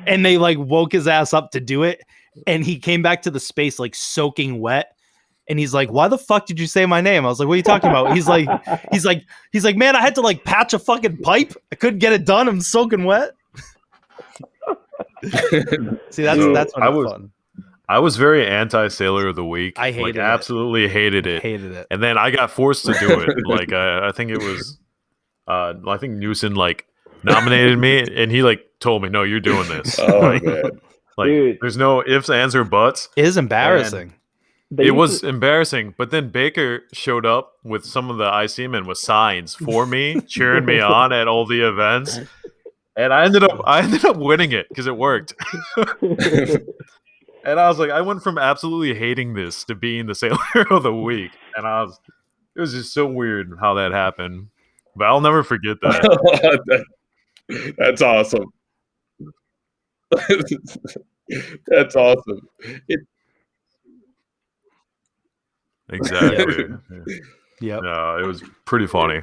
And they like woke his ass up to do it. And he came back to the space like soaking wet. And he's like, why the fuck did you say my name? I was like, what are you talking about? He's like, man, I had to like patch a fucking pipe. I couldn't get it done. I'm soaking wet. See, that's when it's fun. I was very anti-Sailor of the Week. I hated it. Absolutely hated it. Hated it. And then I got forced to do it. Like I think it was I think Newson like nominated me and he like told me, no, you're doing this. Man. Like dude, there's no ifs, ands, or buts. It is embarrassing. It was embarrassing, but then Baker showed up with some of the IC men with signs for me, cheering me on at all the events, and I ended up winning it because it worked. And I was like, I went from absolutely hating this to being the Sailor of the Week, and it was just so weird how that happened. But I'll never forget that. That's awesome. That's awesome. Exactly. Yep. No, it was pretty funny.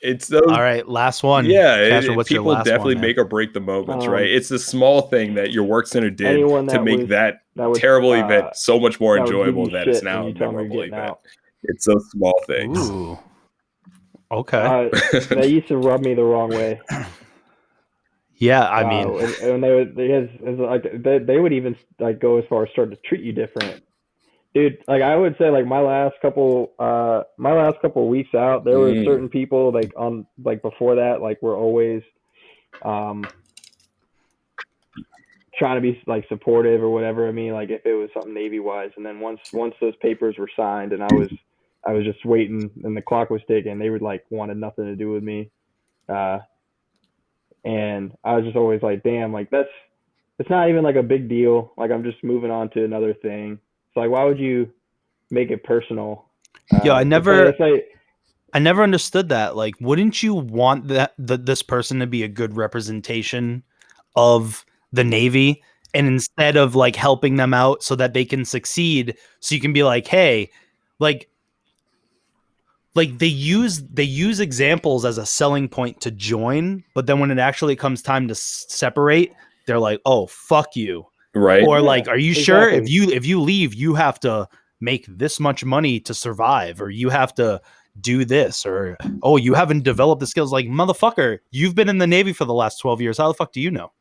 It's those. All right, last one. Yeah, Castro, what's people your last definitely one, make or break the moments, right? It's the small thing that your work center did to make that terrible event so much more enjoyable than it's now a memorable event. It's those small things. Ooh. Okay. They used to rub me the wrong way. Yeah, I mean, and they would even like go as far as start to treat you different. Dude, like I would say, like my last couple weeks out, there were certain people like on like before that, like were always trying to be like supportive or whatever. I mean, like if it was something Navy wise, and then once those papers were signed, and I was just waiting, and the clock was ticking, they would like wanted nothing to do with me, and I was just always like, damn, like it's not even like a big deal. Like I'm just moving on to another thing. So like, why would you make it personal? I never understood that. Like, wouldn't you want this person to be a good representation of the Navy, and instead of like helping them out so that they can succeed, so you can be like, hey, like they use examples as a selling point to join, but then when it actually comes time to separate, they're like, oh, fuck you. Right. Or like, are you sure if you leave, you have to make this much money to survive, or you have to do this, or, oh, you haven't developed the skills. Like, motherfucker, you've been in the Navy for the last 12 years. How the fuck do you know?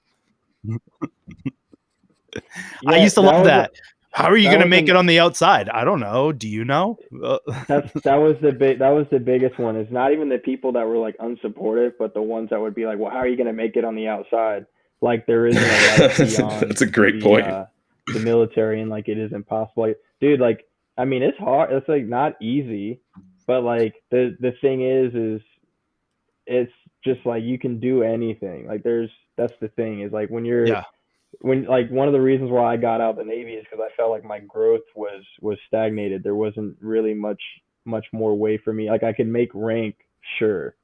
I used to love that. How are you going to make it on the outside? I don't know. Do you know? That was the biggest one. It's not even the people that were like unsupportive, but the ones that would be like, well, how are you going to make it on the outside? Like there isn't a life beyond that's a great point. The military, and like it is impossible. Like, dude, like I mean, it's hard. It's like not easy, but like the thing is it's just like you can do anything. Like that's the thing is like when like one of the reasons why I got out of the Navy is because I felt like my growth was stagnated. There wasn't really much more way for me. Like I could make rank, sure,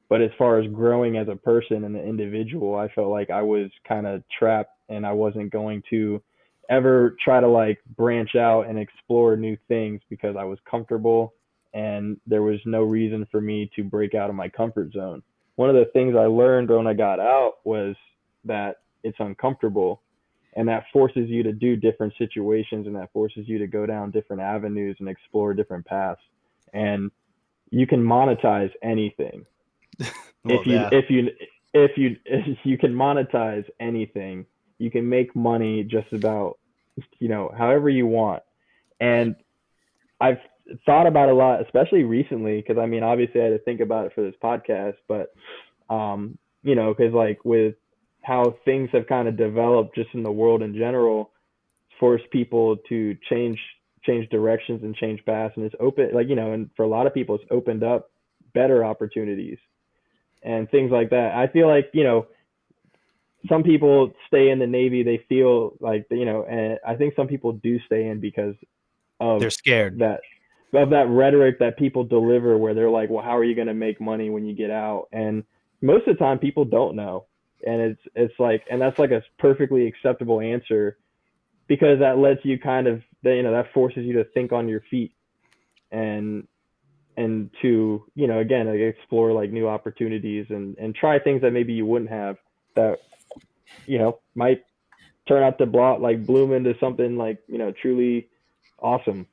but as far as growing as a person and an individual, I felt like I was kind of trapped, and I wasn't going to ever try to like branch out and explore new things because I was comfortable, and there was no reason for me to break out of my comfort zone. One of the things I learned when I got out was that it's uncomfortable, and that forces you to do different situations, and that forces you to go down different avenues and explore different paths. And you can monetize anything. Well, if you can monetize anything, you can make money just about, however you want. And I've thought about a lot, especially recently, because I mean, obviously I had to think about it for this podcast, but because like with how things have kind of developed just in the world in general, forced people to change directions and change paths, and it's open, like, and for a lot of people it's opened up better opportunities and things like that. I feel like, some people stay in the Navy, they feel like, and I think some people do stay in because of they're scared of that rhetoric that people deliver, where they're like, well, how are you going to make money when you get out? And most of the time people don't know. And it's like, and that's like a perfectly acceptable answer, because that lets you kind of, that forces you to think on your feet and to, again, like explore like new opportunities and try things that maybe you wouldn't have, that, might turn out to bloom into something like, truly awesome.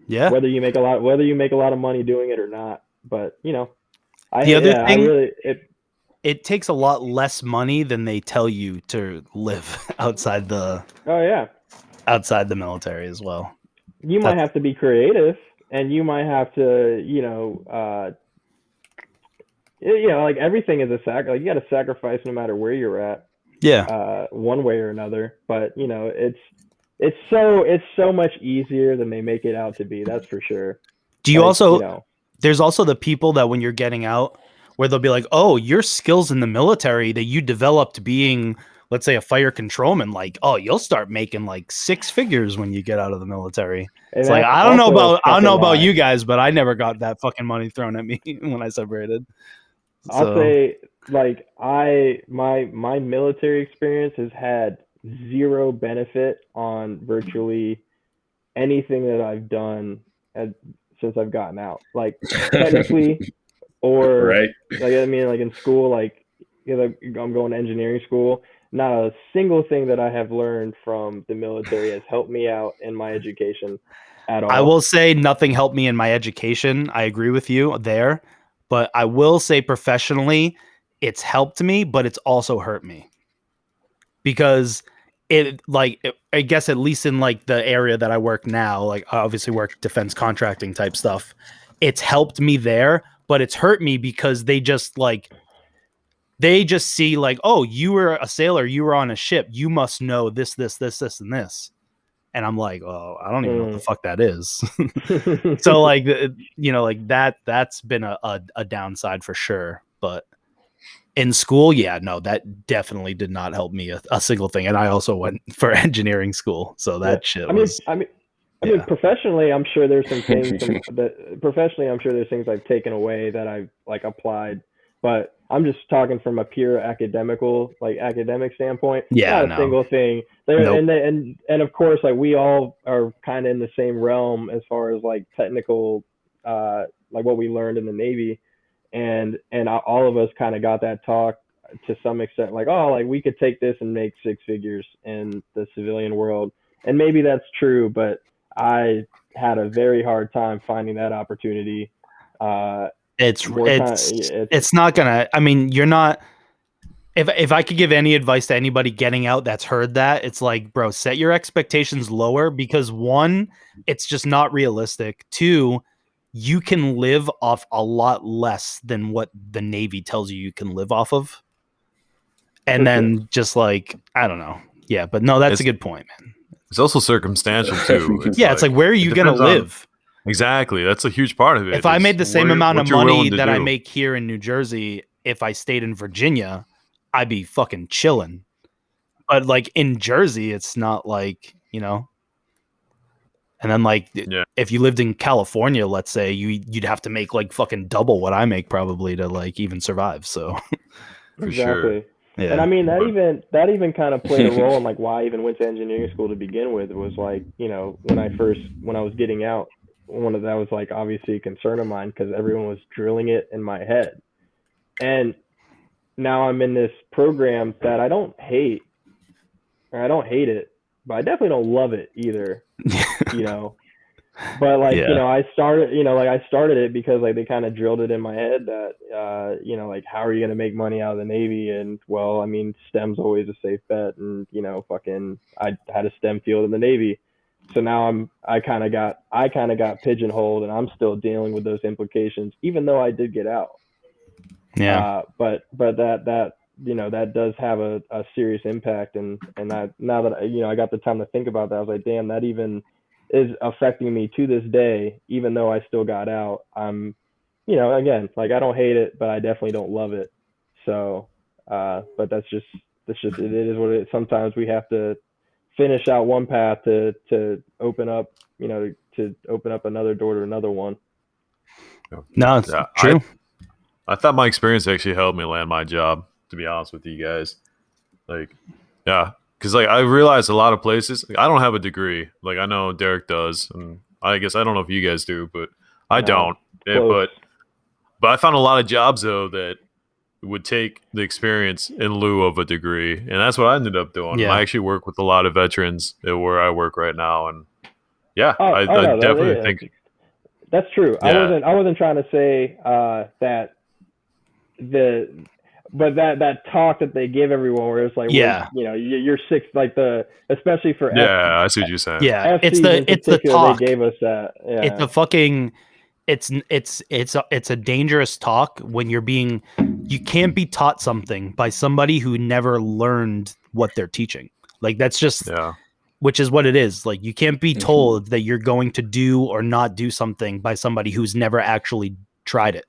Yeah. Whether you make a lot of money doing it or not. But, it takes a lot less money than they tell you to live outside the military as well. You might have to be creative, and you might have to, like everything is a like you got to sacrifice no matter where you're at. Yeah. One way or another, but it's so much easier than they make it out to be. That's for sure. Do you also? There's also the people that when you're getting out, where they'll be like, "Oh, your skills in the military that you developed being, let's say, a fire controlman, like, oh, you'll start making like 6 figures when you get out of the military." And it's like, I don't know about you guys, but I never got that fucking money thrown at me when I separated. I'll say, like, my military experience has had zero benefit on virtually anything that I've done since I've gotten out. Like, technically, or right. Like, I mean, like in school, like, I'm going to engineering school. Not a single thing that I have learned from the military has helped me out in my education at all. I will say nothing helped me in my education. I agree with you there, but I will say professionally, it's helped me, but it's also hurt me, because I guess at least in like the area that I work now, like I obviously work defense contracting type stuff. It's helped me there, but it's hurt me because they just see like, oh, you were a sailor, you were on a ship, you must know this, and this. And I'm like, oh, I don't even know what the fuck that is. So like, like that's been a downside for sure. But in school, yeah, no, that definitely did not help me a single thing. And I also went for engineering school, so that shit was. I mean, professionally, I'm sure there's some things I'm sure there's things I've taken away that I've like applied, but I'm just talking from a pure academic standpoint. Yeah, not a single thing there. Nope. And of course, like we all are kind of in the same realm as far as like technical, like what we learned in the Navy, and all of us kind of got that talk to some extent, like, oh, like we could take this and make 6 figures in the civilian world, and maybe that's true, but I had a very hard time finding that opportunity. It's not gonna. I mean, you're not. If I could give any advice to anybody getting out that's heard that, it's like, bro, set your expectations lower, because 1, it's just not realistic. 2, you can live off a lot less than what the Navy tells you can live off of. And then just like, I don't know. Yeah, but no, that's a good point, man. It's also circumstantial too. It's like, where are you going to live? Exactly. That's a huge part of it. If I made the same amount of money that I do. make here in New Jersey, if I stayed in Virginia, I'd be fucking chilling. But like in Jersey, it's not like, you know. And then like if you lived in California, let's say, you'd have to make like fucking double what I make probably to like even survive. So For exactly. Sure. Yeah. And I mean that even kind of played a role in like why I even went to engineering school to begin with. It was like, you know, when I was getting out, that was like obviously a concern of mine because everyone was drilling it in my head. And now I'm in this program that I don't hate it, but I definitely don't love it either. You know, but like, you know, I started it because like they kind of drilled it in my head that, you know, like, how are you going to make money out of the Navy? And well, I mean, STEM's always a safe bet. And, you know, I had a STEM field in the Navy. So now I kind of got pigeonholed and I'm still dealing with those implications, even though I did get out. Yeah. But that, you know, that does have a serious impact. And now that, you know, I got the time to think about that, I was like, damn, that even is affecting me to this day, even though I still got out. I'm, you know, again, like I don't hate it, but I definitely don't love it. So, but that's just, it is what it is. Sometimes we have to finish out one path to open up, you know, to open up another door to another one. No, it's true. I thought my experience actually helped me land my job, to be honest with you guys. Like, yeah. Because like I realized a lot of places, like, I don't have a degree. Like I know Derek does, and I guess I don't know if you guys do, but I don't. But I found a lot of jobs though that would take the experience in lieu of a degree, and that's what I ended up doing. I actually work with a lot of veterans at where I work right now, and I definitely think that's true. Yeah. I wasn't trying to say that but that talk that they give everyone where it's like, well, you know, you're sick, like especially for I see what you're saying. Yeah, FCs it's the talk. They gave us that. Yeah. It's a fucking it's a dangerous talk when you can't be taught something by somebody who never learned what they're teaching. Like that's just which is what it is. Like you can't be told that you're going to do or not do something by somebody who's never actually tried it.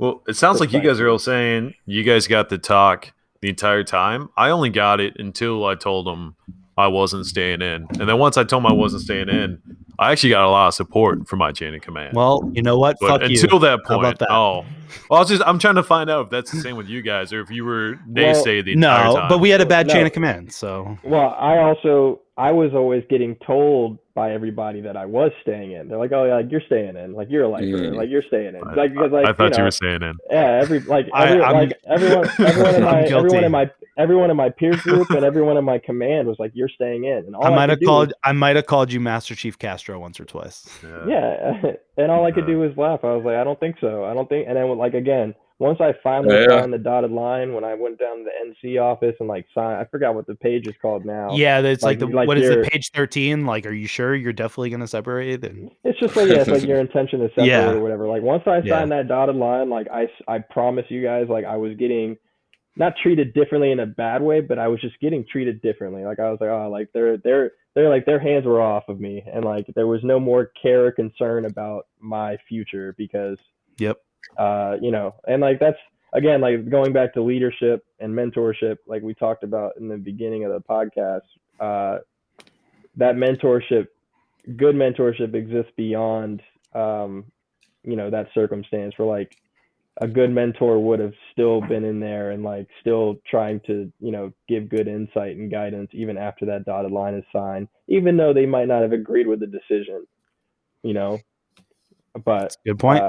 Well, it sounds like you guys are all saying you guys got the talk the entire time. I only got it until I told them I wasn't staying in. And then once I told them I wasn't staying in, I actually got a lot of support from my chain of command. Well, you know what? But Fuck until you. that point, How about that? Well, I'm trying to find out if that's the same with you guys or if you were naysay the entire time. But we had a bad chain of command, so. Well, I was always getting told by everybody that I was staying in. They're like, "Oh, yeah, like you're staying in, like you're a lifer, like you're staying in." Like because like I thought you were staying in. Yeah, everyone in my peer group and everyone in my command was like, "You're staying in." And I might have called you Master Chief Castro once or twice. Yeah, and all I could do was laugh. I was like, "I don't think so. I don't think." And then like again, once I finally signed the dotted line, when I went down to the NC office and like signed, I forgot what the page is called now. Yeah, it's like what is it, page 13? Like, are you sure you're definitely going to separate? And it's just like, it's like your intention to separate or whatever. Like once I signed that dotted line, like I promise you guys, like I was getting not treated differently in a bad way, but I was just getting treated differently. Like I was like, oh, like they're like their hands were off of me, and like there was no more care or concern about my future because you know, and like that's again like going back to leadership and mentorship, like we talked about in the beginning of the podcast. That mentorship, good mentorship, exists beyond you know, that circumstance where like a good mentor would have still been in there and like still trying to, you know, give good insight and guidance even after that dotted line is signed, even though they might not have agreed with the decision, you know. But that's a good point.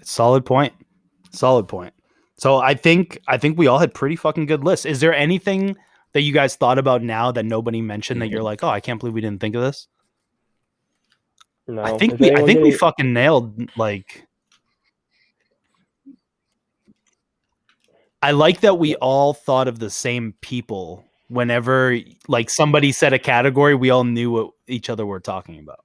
Solid point. So I think we all had pretty fucking good lists. Is there anything that you guys thought about now that nobody mentioned that you're like, oh, I can't believe we didn't think of this? No, I think we fucking nailed like. I like that we all thought of the same people whenever like somebody said a category, we all knew what each other were talking about.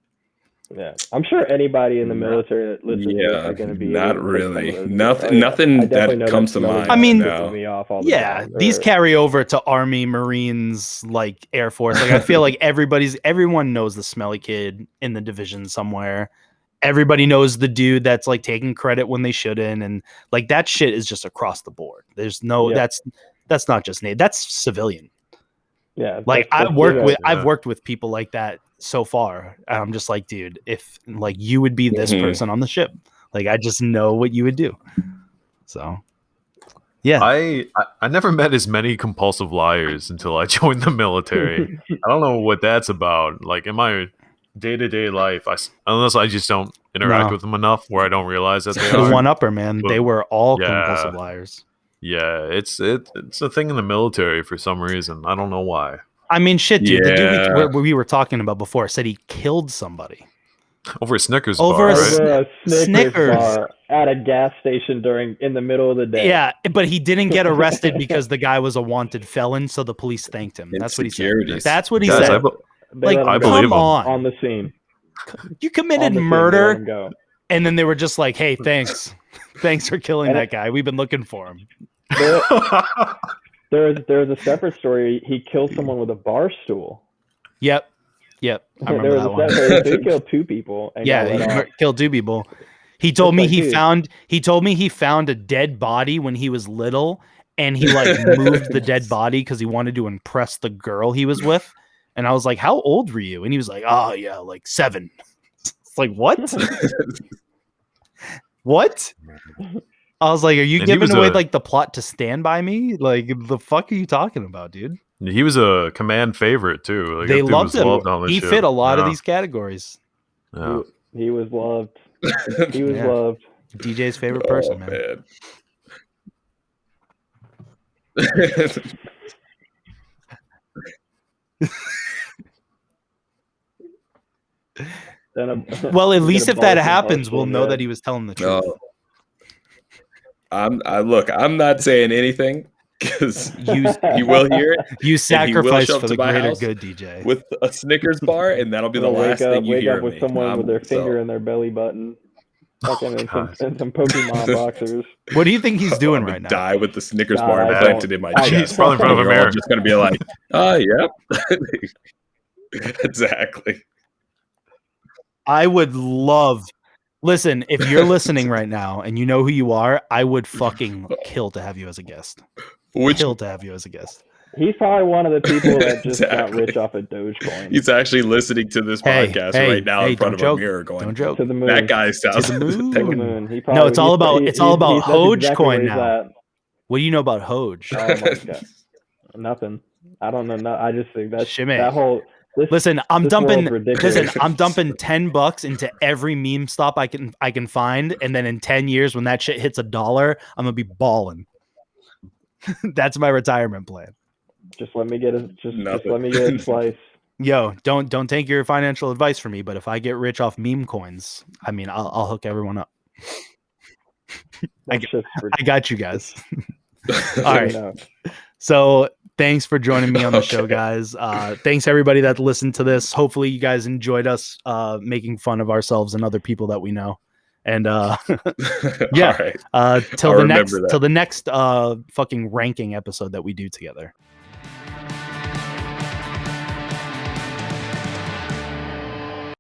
Yeah, I'm sure anybody in the military that listens to this Yeah, are going to be not able to take some really. of those. Nothing I definitely that know comes to smelly mind. I mean, pisses me off all the Yeah, time. these carry over to Army, Marines, like Air Force. Like I feel like everyone knows the smelly kid in the division somewhere. Everybody knows the dude that's like taking credit when they shouldn't, and like that shit is just across the board. There's no that's not just Nate. That's civilian. Yeah, like I've worked with people like that so far. And I'm just like, dude, if like you would be this person on the ship, like I just know what you would do. So yeah, I never met as many compulsive liars until I joined the military. I don't know what that's about. Like in my day-to-day life, unless I just don't interact with them enough where I don't realize that they are. The one-upper, man. They were all compulsive liars. Yeah, it's a thing in the military for some reason. I don't know why. I mean, shit, dude. The dude we were talking about before said he killed somebody over a Snickers bar, right? Over a Snickers bar at a gas station in the middle of the day. Yeah, but he didn't get arrested because the guy was a wanted felon, so the police thanked him. That's what he said. That's what he said. I believe him. On the scene. You committed murder, and then they were just like, "Hey, thanks for killing that guy. We've been looking for him." There's a separate story. He killed someone with a bar stool. Yep. I remember that one. He killed two people. And he killed two people. He told me he found a dead body when he was little, and he like moved the dead body because he wanted to impress the girl he was with. And I was like, "How old were you?" And he was like, "Oh yeah, like 7." It's like, what? What? I was like, "Are you giving away like the plot to Stand By Me? Like, the fuck are you talking about, dude?" He was a command favorite too. Like, they loved him. He fit a lot of these categories. Yeah. He was loved. He was loved. DJ's favorite person, man. Well, at least if that happens, we'll know that he was telling the truth. I'm not saying anything because you will hear it. You sacrifice for the greater good, DJ. With a Snickers bar, and that'll be the last thing you hear. Wake up with someone with their finger in their belly button. Fucking and some Pokemon boxers. What do you think he's doing right now? Die with the Snickers bar implanted in my chest. He's probably in front of a mirror. Just going to be like, oh, yep. Exactly. I would love... Listen, if you're listening right now and you know who you are, I would fucking kill to have you as a guest. Kill to have you as a guest. He's probably one of the people that just got rich off of Dogecoin. He's actually listening to this podcast right now in front of a mirror going, "Don't joke. To the moon. That guy sounds to the moon." No, it's all about Hogecoin now. At. What do you know about Hoge? Oh my god, nothing. I don't know. No, I just think that's Shimmy. That whole. Listen, I'm dumping $10 into every meme stop I can find, and then in 10 years when that shit hits $1, I'm gonna be balling. That's my retirement plan. Just let me get a slice. Yo, don't take your financial advice from me, but if I get rich off meme coins, I mean, I'll hook everyone up. I got you guys. All right. So thanks for joining me on the show, guys. Thanks everybody that listened to this. Hopefully you guys enjoyed us making fun of ourselves and other people that we know. And yeah, till the next fucking ranking episode that we do together.